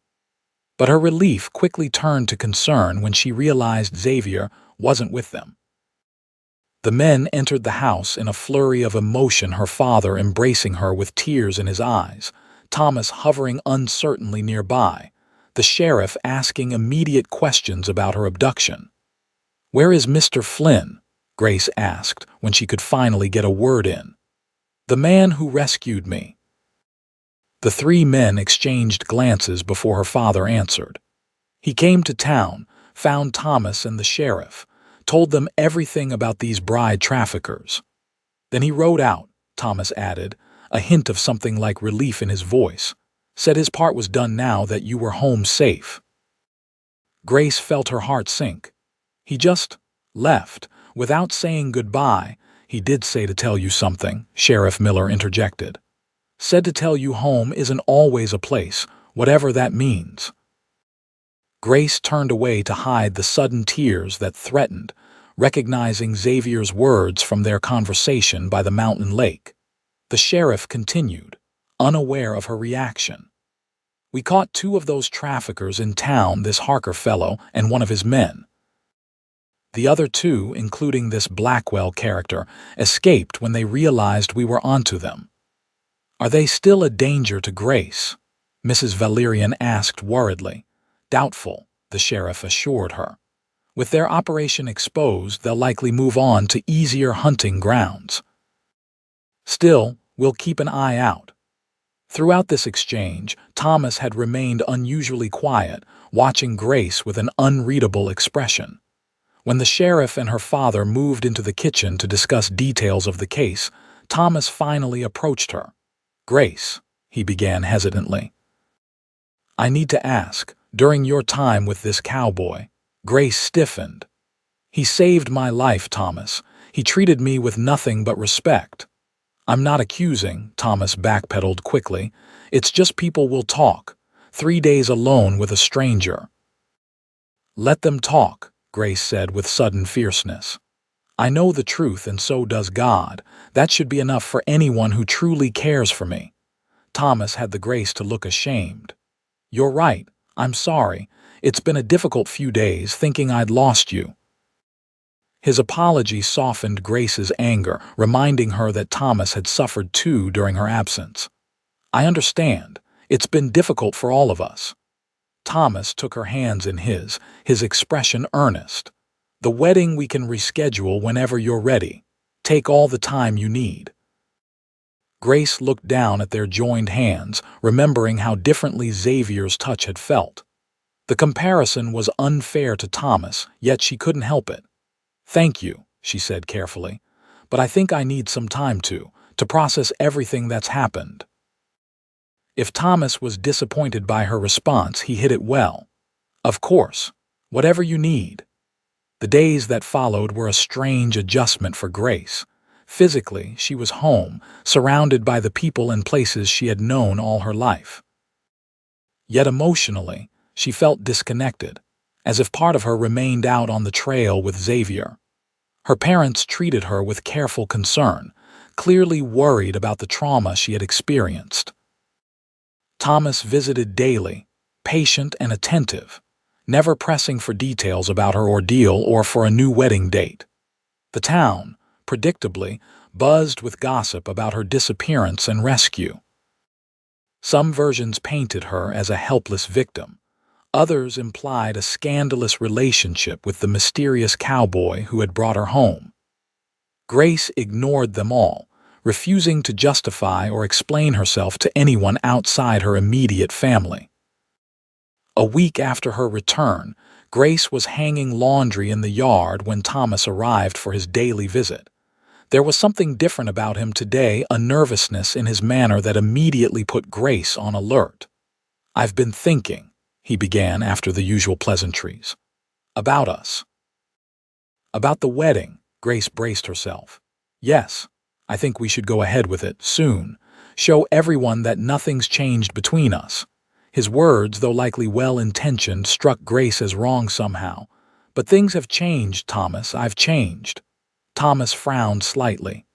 But her relief quickly turned to concern when she realized Xavier wasn't with them. The men entered the house in a flurry of emotion, her father embracing her with tears in his eyes, Thomas hovering uncertainly nearby, the sheriff asking immediate questions about her abduction. "Where is Mr. Flynn?" Grace asked when she could finally get a word in. "The man who rescued me." The three men exchanged glances before her father answered. "He came to town, found Thomas and the sheriff, told them everything about these bride traffickers. Then he rode out," Thomas added, a hint of something like relief in his voice. "Said his part was done now that you were home safe." Grace felt her heart sink. "He just left, without saying goodbye." "He did say to tell you something," Sheriff Miller interjected. "Said to tell you home isn't always a place, whatever that means." Grace turned away to hide the sudden tears that threatened, recognizing Xavier's words from their conversation by the mountain lake. The sheriff continued, unaware of her reaction. "We caught two of those traffickers in town, this Harker fellow and one of his men. The other two, including this Blackwell character, escaped when they realized we were onto them." "Are they still a danger to Grace?" Mrs. Valerian asked worriedly. "Doubtful," the sheriff assured her. "With their operation exposed, they'll likely move on to easier hunting grounds. Still, we'll keep an eye out." Throughout this exchange, Thomas had remained unusually quiet, watching Grace with an unreadable expression. When the sheriff and her father moved into the kitchen to discuss details of the case, Thomas finally approached her. "Grace," he began hesitantly, "I need to ask, during your time with this cowboy." Grace stiffened. "He saved my life, Thomas. He treated me with nothing but respect." "I'm not accusing," Thomas backpedaled quickly. "It's just people will talk. 3 days alone with a stranger." "Let them talk," Grace said with sudden fierceness. "I know the truth, and so does God. That should be enough for anyone who truly cares for me." Thomas had the grace to look ashamed. "You're right. I'm sorry. It's been a difficult few days, thinking I'd lost you." His apology softened Grace's anger, reminding her that Thomas had suffered too during her absence. "I understand. It's been difficult for all of us." Thomas took her hands in his expression earnest. "The wedding we can reschedule whenever you're ready. Take all the time you need." Grace looked down at their joined hands, remembering how differently Xavier's touch had felt. The comparison was unfair to Thomas, yet she couldn't help it. "Thank you," she said carefully, "but I think I need some time to process everything that's happened." If Thomas was disappointed by her response, he hid it well. Of course, whatever you need. The days that followed were a strange adjustment for Grace. Physically, she was home, surrounded by the people and places she had known all her life. Yet emotionally, she felt disconnected, as if part of her remained out on the trail with Xavier. Her parents treated her with careful concern, clearly worried about the trauma she had experienced. Thomas visited daily, patient and attentive, never pressing for details about her ordeal or for a new wedding date. The town, predictably, buzzed with gossip about her disappearance and rescue. Some versions painted her as a helpless victim. Others implied a scandalous relationship with the mysterious cowboy who had brought her home. Grace ignored them all, refusing to justify or explain herself to anyone outside her immediate family. A week after her return, Grace was hanging laundry in the yard when Thomas arrived for his daily visit. There was something different about him today, a nervousness in his manner that immediately put Grace on alert. "I've been thinking," he began after the usual pleasantries. "About us." "About the wedding," Grace braced herself. "Yes, I think we should go ahead with it, soon. Show everyone that nothing's changed between us." His words, though likely well-intentioned, struck Grace as wrong somehow. "But things have changed, Thomas. I've changed." Thomas frowned slightly.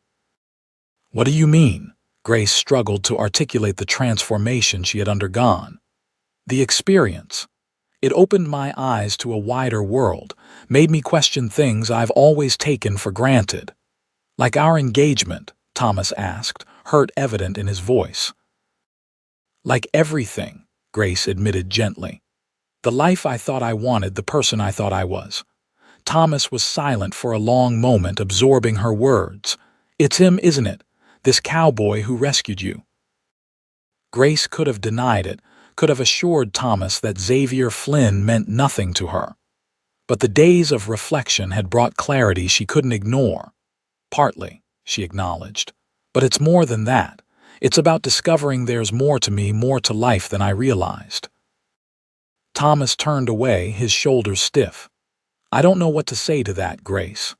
"What do you mean?" Grace struggled to articulate the transformation she had undergone. "The experience. It opened my eyes to a wider world, made me question things I've always taken for granted." "Like our engagement?" Thomas asked, hurt evident in his voice. "Like everything," Grace admitted gently. "The life I thought I wanted, the person I thought I was." Thomas was silent for a long moment, absorbing her words. "It's him, isn't it? This cowboy who rescued you." Grace could have denied it, could have assured Thomas that Xavier Flynn meant nothing to her. But the days of reflection had brought clarity she couldn't ignore. "Partly," she acknowledged. "But it's more than that. It's about discovering there's more to me, more to life than I realized." Thomas turned away, his shoulders stiff. "I don't know what to say to that, Grace."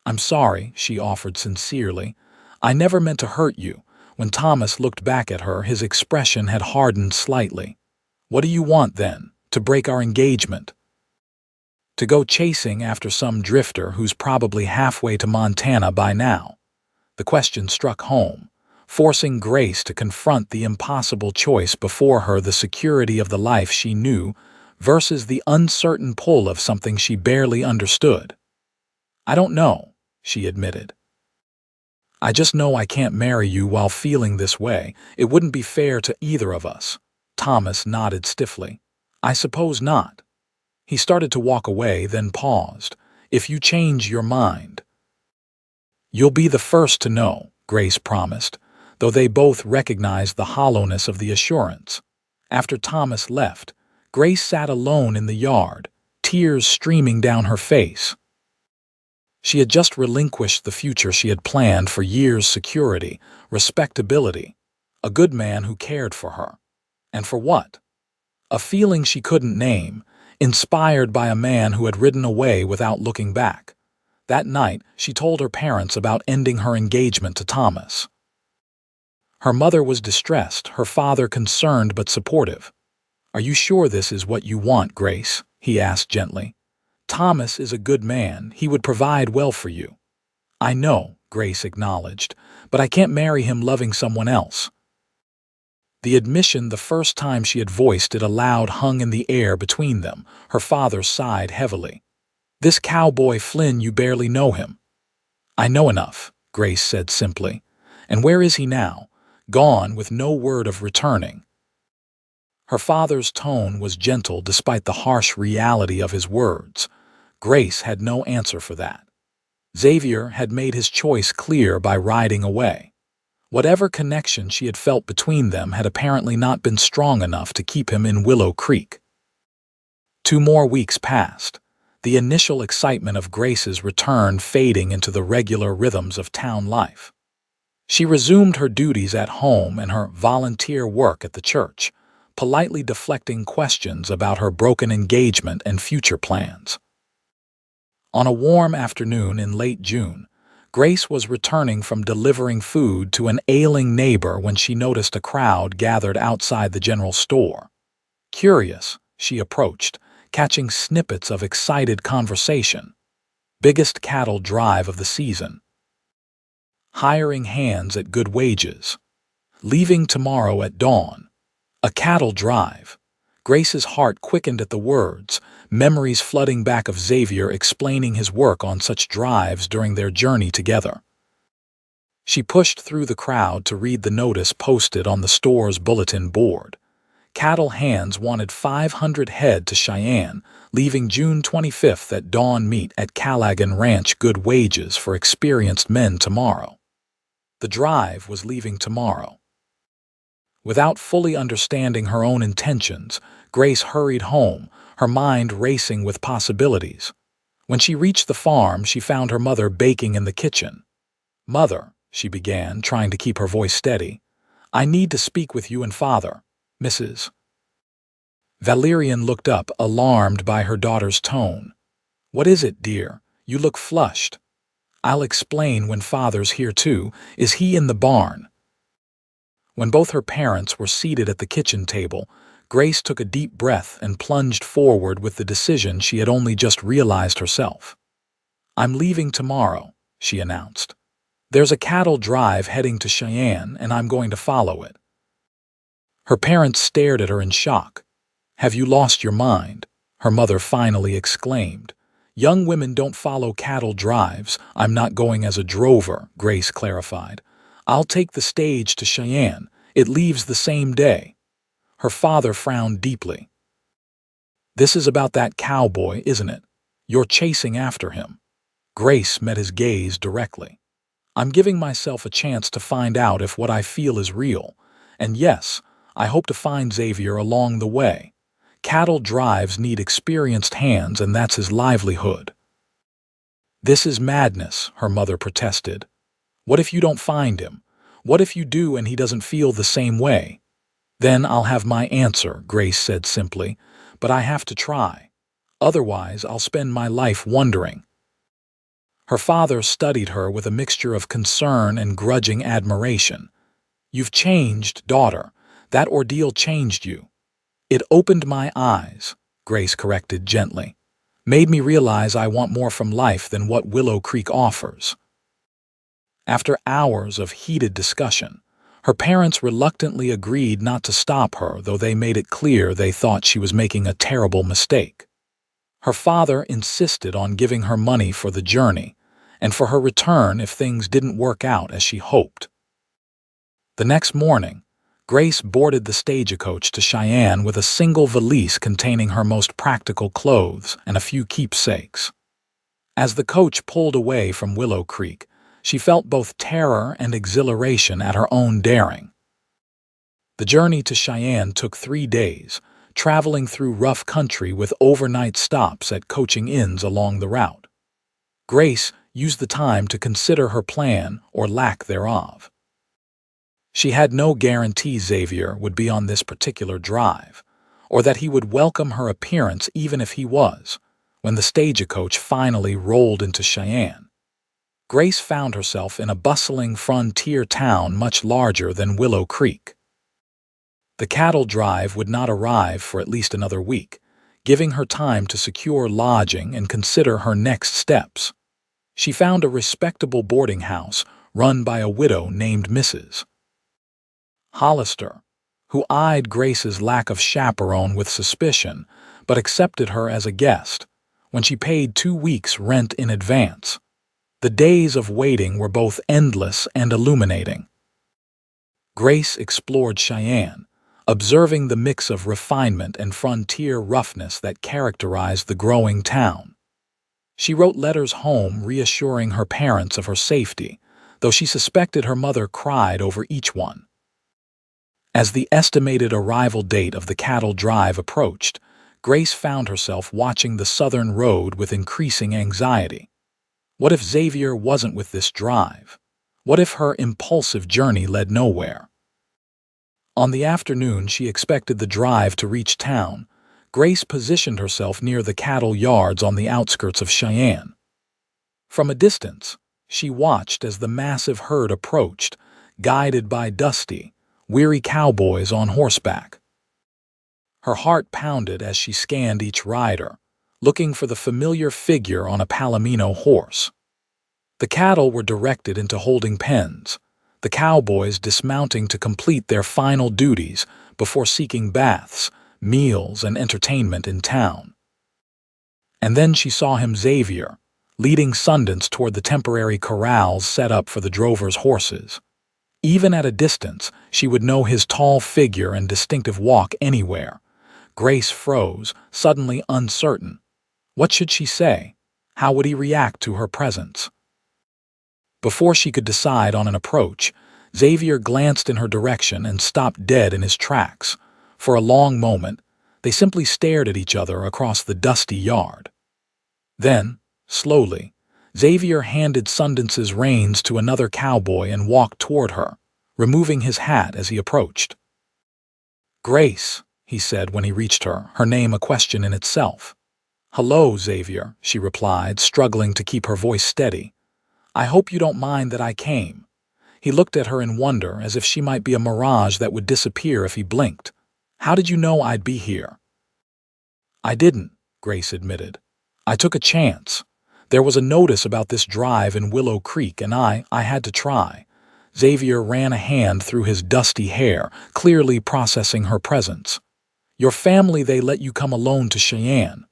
"I'm sorry," she offered sincerely. "I never meant to hurt you." When Thomas looked back at her, his expression had hardened slightly. "What do you want, then? To break our engagement? To go chasing after some drifter who's probably halfway to Montana by now?" The question struck home, forcing Grace to confront the impossible choice before her: the security of the life she knew versus the uncertain pull of something she barely understood. "I don't know," she admitted. "I just know I can't marry you while feeling this way. It wouldn't be fair to either of us." Thomas nodded stiffly. "I suppose not." He started to walk away, then paused. "If you change your mind." "You'll be the first to know," Grace promised, though they both recognized the hollowness of the assurance. After Thomas left, Grace sat alone in the yard, tears streaming down her face. She had just relinquished the future she had planned for years: security, respectability, a good man who cared for her. And for what? A feeling she couldn't name, inspired by a man who had ridden away without looking back. That night, she told her parents about ending her engagement to Thomas. Her mother was distressed, her father concerned but supportive. "Are you sure this is what you want, Grace?" he asked gently. "Thomas is a good man. He would provide well for you." "I know," Grace acknowledged, "but I can't marry him loving someone else." The admission, the first time she had voiced it aloud, hung in the air between them. Her father sighed heavily. "This cowboy Flynn, you barely know him." "I know enough," Grace said simply. "And where is he now?" "Gone, with no word of returning." Her father's tone was gentle despite the harsh reality of his words. Grace had no answer for that. Xavier had made his choice clear by riding away. Whatever connection she had felt between them had apparently not been strong enough to keep him in Willow Creek. 2 more weeks passed, the initial excitement of Grace's return fading into the regular rhythms of town life. She resumed her duties at home and her volunteer work at the church, politely deflecting questions about her broken engagement and future plans. On a warm afternoon in late June, Grace was returning from delivering food to an ailing neighbor when she noticed a crowd gathered outside the general store. Curious, she approached, catching snippets of excited conversation. Biggest cattle drive of the season. Hiring hands at good wages. Leaving tomorrow at dawn. A cattle drive. Grace's heart quickened at the words, memories flooding back of Xavier explaining his work on such drives during their journey together. She pushed through the crowd to read the notice posted on the store's bulletin board. Cattle hands wanted 500 head to Cheyenne, leaving June 25th at dawn. Meet at Callaghan Ranch. Good wages for experienced men tomorrow. The drive was leaving tomorrow. Without fully understanding her own intentions, Grace hurried home, her mind racing with possibilities. When she reached the farm, she found her mother baking in the kitchen. "Mother," she began, trying to keep her voice steady, "I need to speak with you and Father, Mrs." Valerian looked up, alarmed by her daughter's tone. "What is it, dear? You look flushed." "I'll explain when Father's here too. Is he in the barn?" When both her parents were seated at the kitchen table, Grace took a deep breath and plunged forward with the decision she had only just realized herself. "I'm leaving tomorrow," she announced. "There's a cattle drive heading to Cheyenne, and I'm going to follow it." Her parents stared at her in shock. "Have you lost your mind?" her mother finally exclaimed. "Young women don't follow cattle drives. I'm not going as a drover," Grace clarified. "I'll take the stage to Cheyenne. It leaves the same day." Her father frowned deeply. "This is about that cowboy, isn't it? You're chasing after him." Grace met his gaze directly. "I'm giving myself a chance to find out if what I feel is real. And yes, I hope to find Xavier along the way. Cattle drives need experienced hands, and that's his livelihood." "This is madness," her mother protested. "What if you don't find him? What if you do and he doesn't feel the same way?" "Then I'll have my answer," Grace said simply, "but I have to try. Otherwise, I'll spend my life wondering." Her father studied her with a mixture of concern and grudging admiration. "You've changed, daughter. That ordeal changed you." "It opened my eyes," Grace corrected gently. "Made me realize I want more from life than what Willow Creek offers." After hours of heated discussion, her parents reluctantly agreed not to stop her, though they made it clear they thought she was making a terrible mistake. Her father insisted on giving her money for the journey, and for her return if things didn't work out as she hoped. The next morning, Grace boarded the stagecoach to Cheyenne with a single valise containing her most practical clothes and a few keepsakes. As the coach pulled away from Willow Creek, she felt both terror and exhilaration at her own daring. The journey to Cheyenne took 3 days, traveling through rough country with overnight stops at coaching inns along the route. Grace used the time to consider her plan or lack thereof. She had no guarantee Xavier would be on this particular drive, or that he would welcome her appearance even if he was. When the stagecoach finally rolled into Cheyenne, Grace found herself in a bustling frontier town much larger than Willow Creek. The cattle drive would not arrive for at least another week, giving her time to secure lodging and consider her next steps. She found a respectable boarding house run by a widow named Mrs. Hollister, who eyed Grace's lack of chaperone with suspicion, but accepted her as a guest when she paid 2 weeks' rent in advance. The days of waiting were both endless and illuminating. Grace explored Cheyenne, observing the mix of refinement and frontier roughness that characterized the growing town. She wrote letters home reassuring her parents of her safety, though she suspected her mother cried over each one. As the estimated arrival date of the cattle drive approached, Grace found herself watching the southern road with increasing anxiety. What if Xavier wasn't with this drive? What if her impulsive journey led nowhere? On the afternoon she expected the drive to reach town, Grace positioned herself near the cattle yards on the outskirts of Cheyenne. From a distance, she watched as the massive herd approached, guided by dusty, weary cowboys on horseback. Her heart pounded as she scanned each rider, looking for the familiar figure on a Palomino horse. The cattle were directed into holding pens, the cowboys dismounting to complete their final duties before seeking baths, meals, and entertainment in town. And then she saw him, Xavier, leading Sundance toward the temporary corrals set up for the drovers' horses. Even at a distance, she would know his tall figure and distinctive walk anywhere. Grace froze, suddenly uncertain. What should she say? How would he react to her presence? Before she could decide on an approach, Xavier glanced in her direction and stopped dead in his tracks. For a long moment, they simply stared at each other across the dusty yard. Then, slowly, Xavier handed Sundance's reins to another cowboy and walked toward her, removing his hat as he approached. "Grace," he said when he reached her, her name a question in itself. "Hello, Xavier," she replied, struggling to keep her voice steady. "I hope you don't mind that I came." He looked at her in wonder, as if she might be a mirage that would disappear if he blinked. "How did you know I'd be here?" "I didn't," Grace admitted. "I took a chance. There was a notice about this drive in Willow Creek, and I had to try." Xavier ran a hand through his dusty hair, clearly processing her presence. "Your family, they let you come alone to Cheyenne."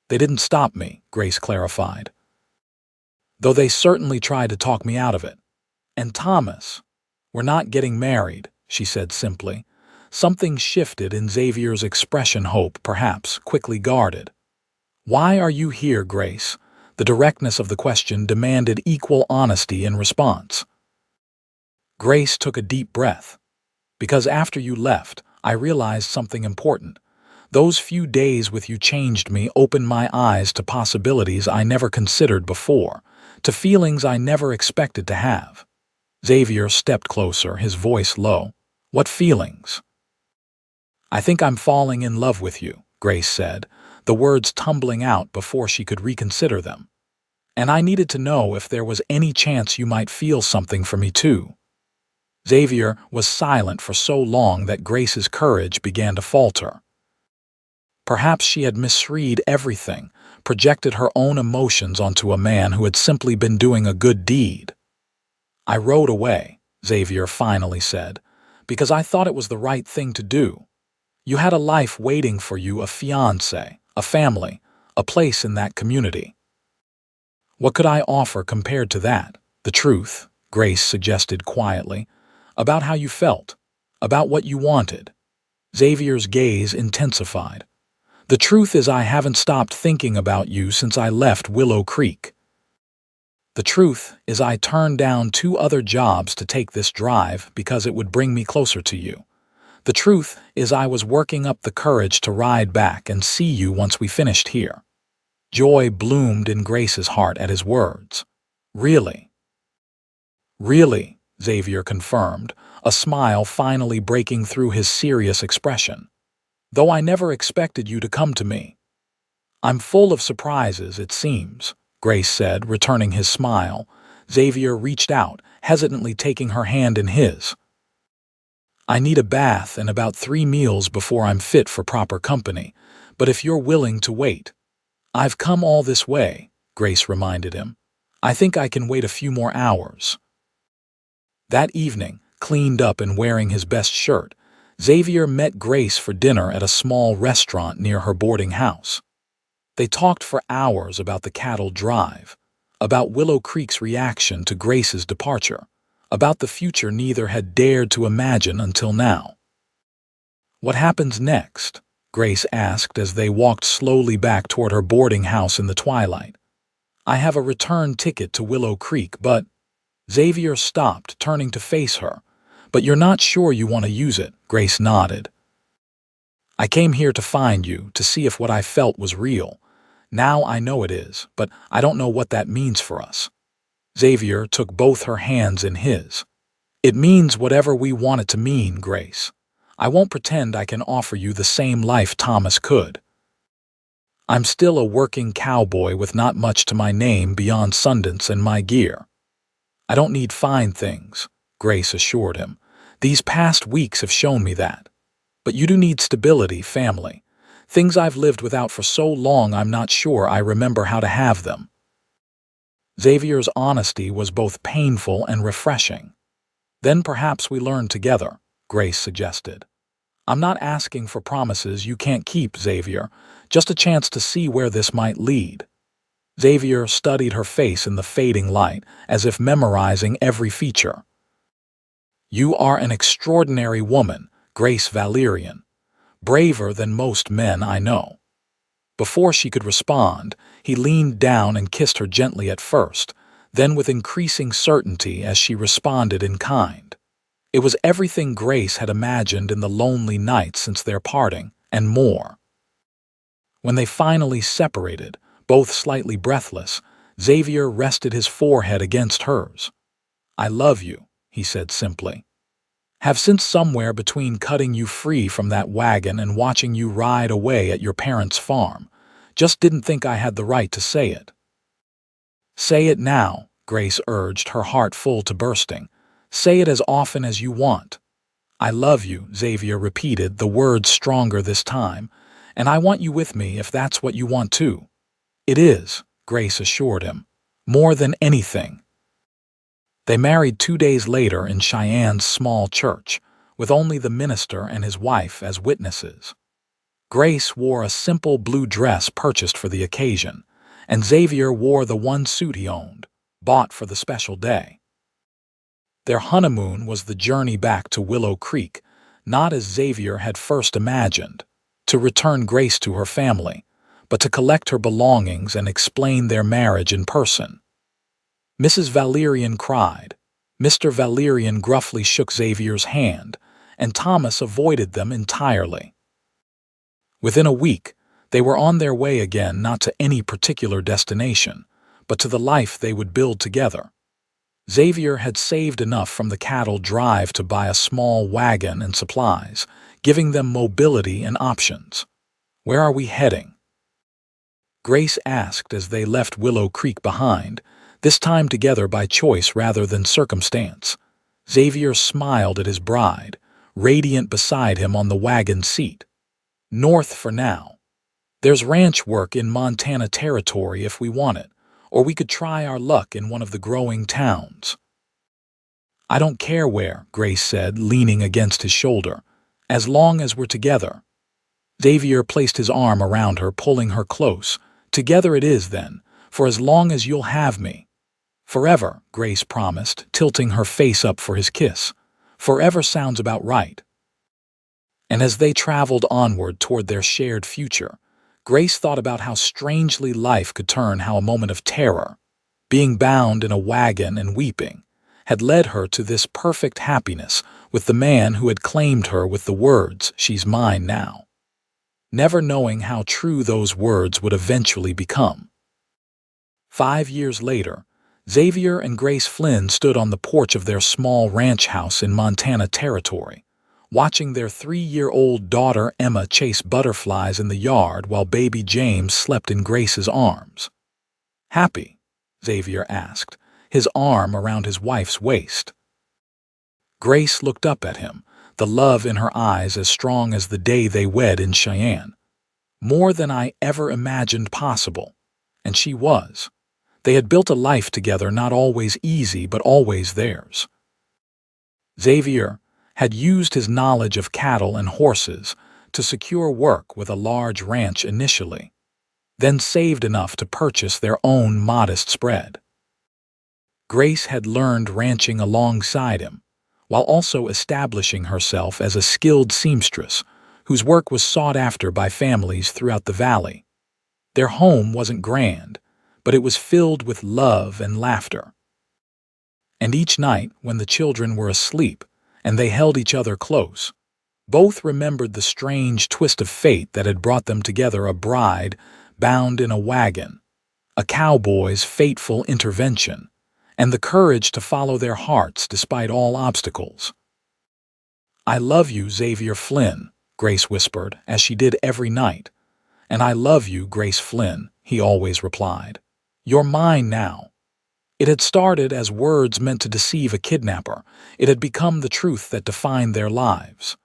"They didn't stop me," Grace clarified. "Though they certainly tried to talk me out of it. And Thomas, we're not getting married," she said simply. Something shifted in Xavier's expression, hope, perhaps, quickly guarded. "Why are you here, Grace?" The directness of the question demanded equal honesty in response. Grace took a deep breath. "Because after you left, I realized something important. Those few days with you changed me, opened my eyes to possibilities I never considered before, to feelings I never expected to have." Xavier stepped closer, his voice low. "What feelings?" "I think I'm falling in love with you," Grace said, the words tumbling out before she could reconsider them. "And I needed to know if there was any chance you might feel something for me too." Xavier was silent for so long that Grace's courage began to falter. Perhaps she had misread everything, projected her own emotions onto a man who had simply been doing a good deed. "I rode away," Xavier finally said, "because I thought it was the right thing to do. You had a life waiting for you, a fiancé, a family, a place in that community." "What could I offer compared to that? The truth," Grace suggested quietly, "about how you felt, about what you wanted." Xavier's gaze intensified. "The truth is I haven't stopped thinking about you since I left Willow Creek. The truth is I turned down 2 other jobs to take this drive because it would bring me closer to you. The truth is I was working up the courage to ride back and see you once we finished here." Joy bloomed in Grace's heart at his words. "Really?" "Really," Xavier confirmed, a smile finally breaking through his serious expression. "Though I never expected you to come to me." "I'm full of surprises, it seems," Grace said, returning his smile. Xavier reached out, hesitantly taking her hand in his. "I need a bath and about 3 meals before I'm fit for proper company, but if you're willing to wait—" "I've come all this way," Grace reminded him. "I think I can wait a few more hours." That evening, cleaned up and wearing his best shirt, Xavier met Grace for dinner at a small restaurant near her boarding house. They talked for hours about the cattle drive, about Willow Creek's reaction to Grace's departure, about the future neither had dared to imagine until now. "What happens next?" Grace asked as they walked slowly back toward her boarding house in the twilight. "I have a return ticket to Willow Creek, but—" Xavier stopped, turning to face her. "But you're not sure you want to use it," Grace nodded. "I came here to find you, to see if what I felt was real. Now I know it is, but I don't know what that means for us." Xavier took both her hands in his. "It means whatever we want it to mean, Grace. I won't pretend I can offer you the same life Thomas could. I'm still a working cowboy with not much to my name beyond Sundance and my gear. I don't need fine things," Grace assured him. "These past weeks have shown me that. But you do need stability, family. Things I've lived without for so long I'm not sure I remember how to have them." Xavier's honesty was both painful and refreshing. "Then perhaps we learn together," Grace suggested. "I'm not asking for promises you can't keep, Xavier, just a chance to see where this might lead." Xavier studied her face in the fading light, as if memorizing every feature. "You are an extraordinary woman, Grace Valerian, braver than most men I know." Before she could respond, he leaned down and kissed her gently at first, then with increasing certainty as she responded in kind. It was everything Grace had imagined in the lonely nights since their parting, and more. When they finally separated, both slightly breathless, Xavier rested his forehead against hers. "I love you," he said simply. "Have since somewhere between cutting you free from that wagon and watching you ride away at your parents' farm. Just didn't think I had the right to say it." "Say it now," Grace urged, her heart full to bursting. "Say it as often as you want." "I love you," Xavier repeated, the words stronger this time, "and I want you with me if that's what you want too." "It is," Grace assured him, "more than anything." They married 2 days later in Cheyenne's small church, with only the minister and his wife as witnesses. Grace wore a simple blue dress purchased for the occasion, and Xavier wore the one suit he owned, bought for the special day. Their honeymoon was the journey back to Willow Creek, not as Xavier had first imagined, to return Grace to her family, but to collect her belongings and explain their marriage in person. Mrs. Valerian cried. Mr. Valerian gruffly shook Xavier's hand, and Thomas avoided them entirely. Within a week, they were on their way again, not to any particular destination, but to the life they would build together. Xavier had saved enough from the cattle drive to buy a small wagon and supplies, giving them mobility and options. "Where are we heading?" Grace asked as they left Willow Creek behind, this time together by choice rather than circumstance. Xavier smiled at his bride, radiant beside him on the wagon seat. "North for now. There's ranch work in Montana Territory if we want it, or we could try our luck in one of the growing towns." "I don't care where," Grace said, leaning against his shoulder, "as long as we're together." Xavier placed his arm around her, pulling her close. "Together it is, then, for as long as you'll have me." "Forever," Grace promised, tilting her face up for his kiss. "Forever sounds about right." And as they traveled onward toward their shared future, Grace thought about how strangely life could turn, how a moment of terror, being bound in a wagon and weeping, had led her to this perfect happiness with the man who had claimed her with the words, "She's mine now," never knowing how true those words would eventually become. 5 years later, Xavier and Grace Flynn stood on the porch of their small ranch house in Montana Territory, watching their 3-year-old daughter Emma chase butterflies in the yard while baby James slept in Grace's arms. "Happy?" Xavier asked, his arm around his wife's waist. Grace looked up at him, the love in her eyes as strong as the day they wed in Cheyenne. "More than I ever imagined possible." And she was. They had built a life together, not always easy, but always theirs. Xavier had used his knowledge of cattle and horses to secure work with a large ranch initially, then saved enough to purchase their own modest spread. Grace had learned ranching alongside him, while also establishing herself as a skilled seamstress whose work was sought after by families throughout the valley. Their home wasn't grand, but it was filled with love and laughter. And each night, when the children were asleep and they held each other close, both remembered the strange twist of fate that had brought them together, a bride bound in a wagon, a cowboy's fateful intervention, and the courage to follow their hearts despite all obstacles. "I love you, Xavier Flynn," Grace whispered, as she did every night. "And I love you, Grace Flynn," he always replied. "You're mine now." It had started as words meant to deceive a kidnapper. It had become the truth that defined their lives.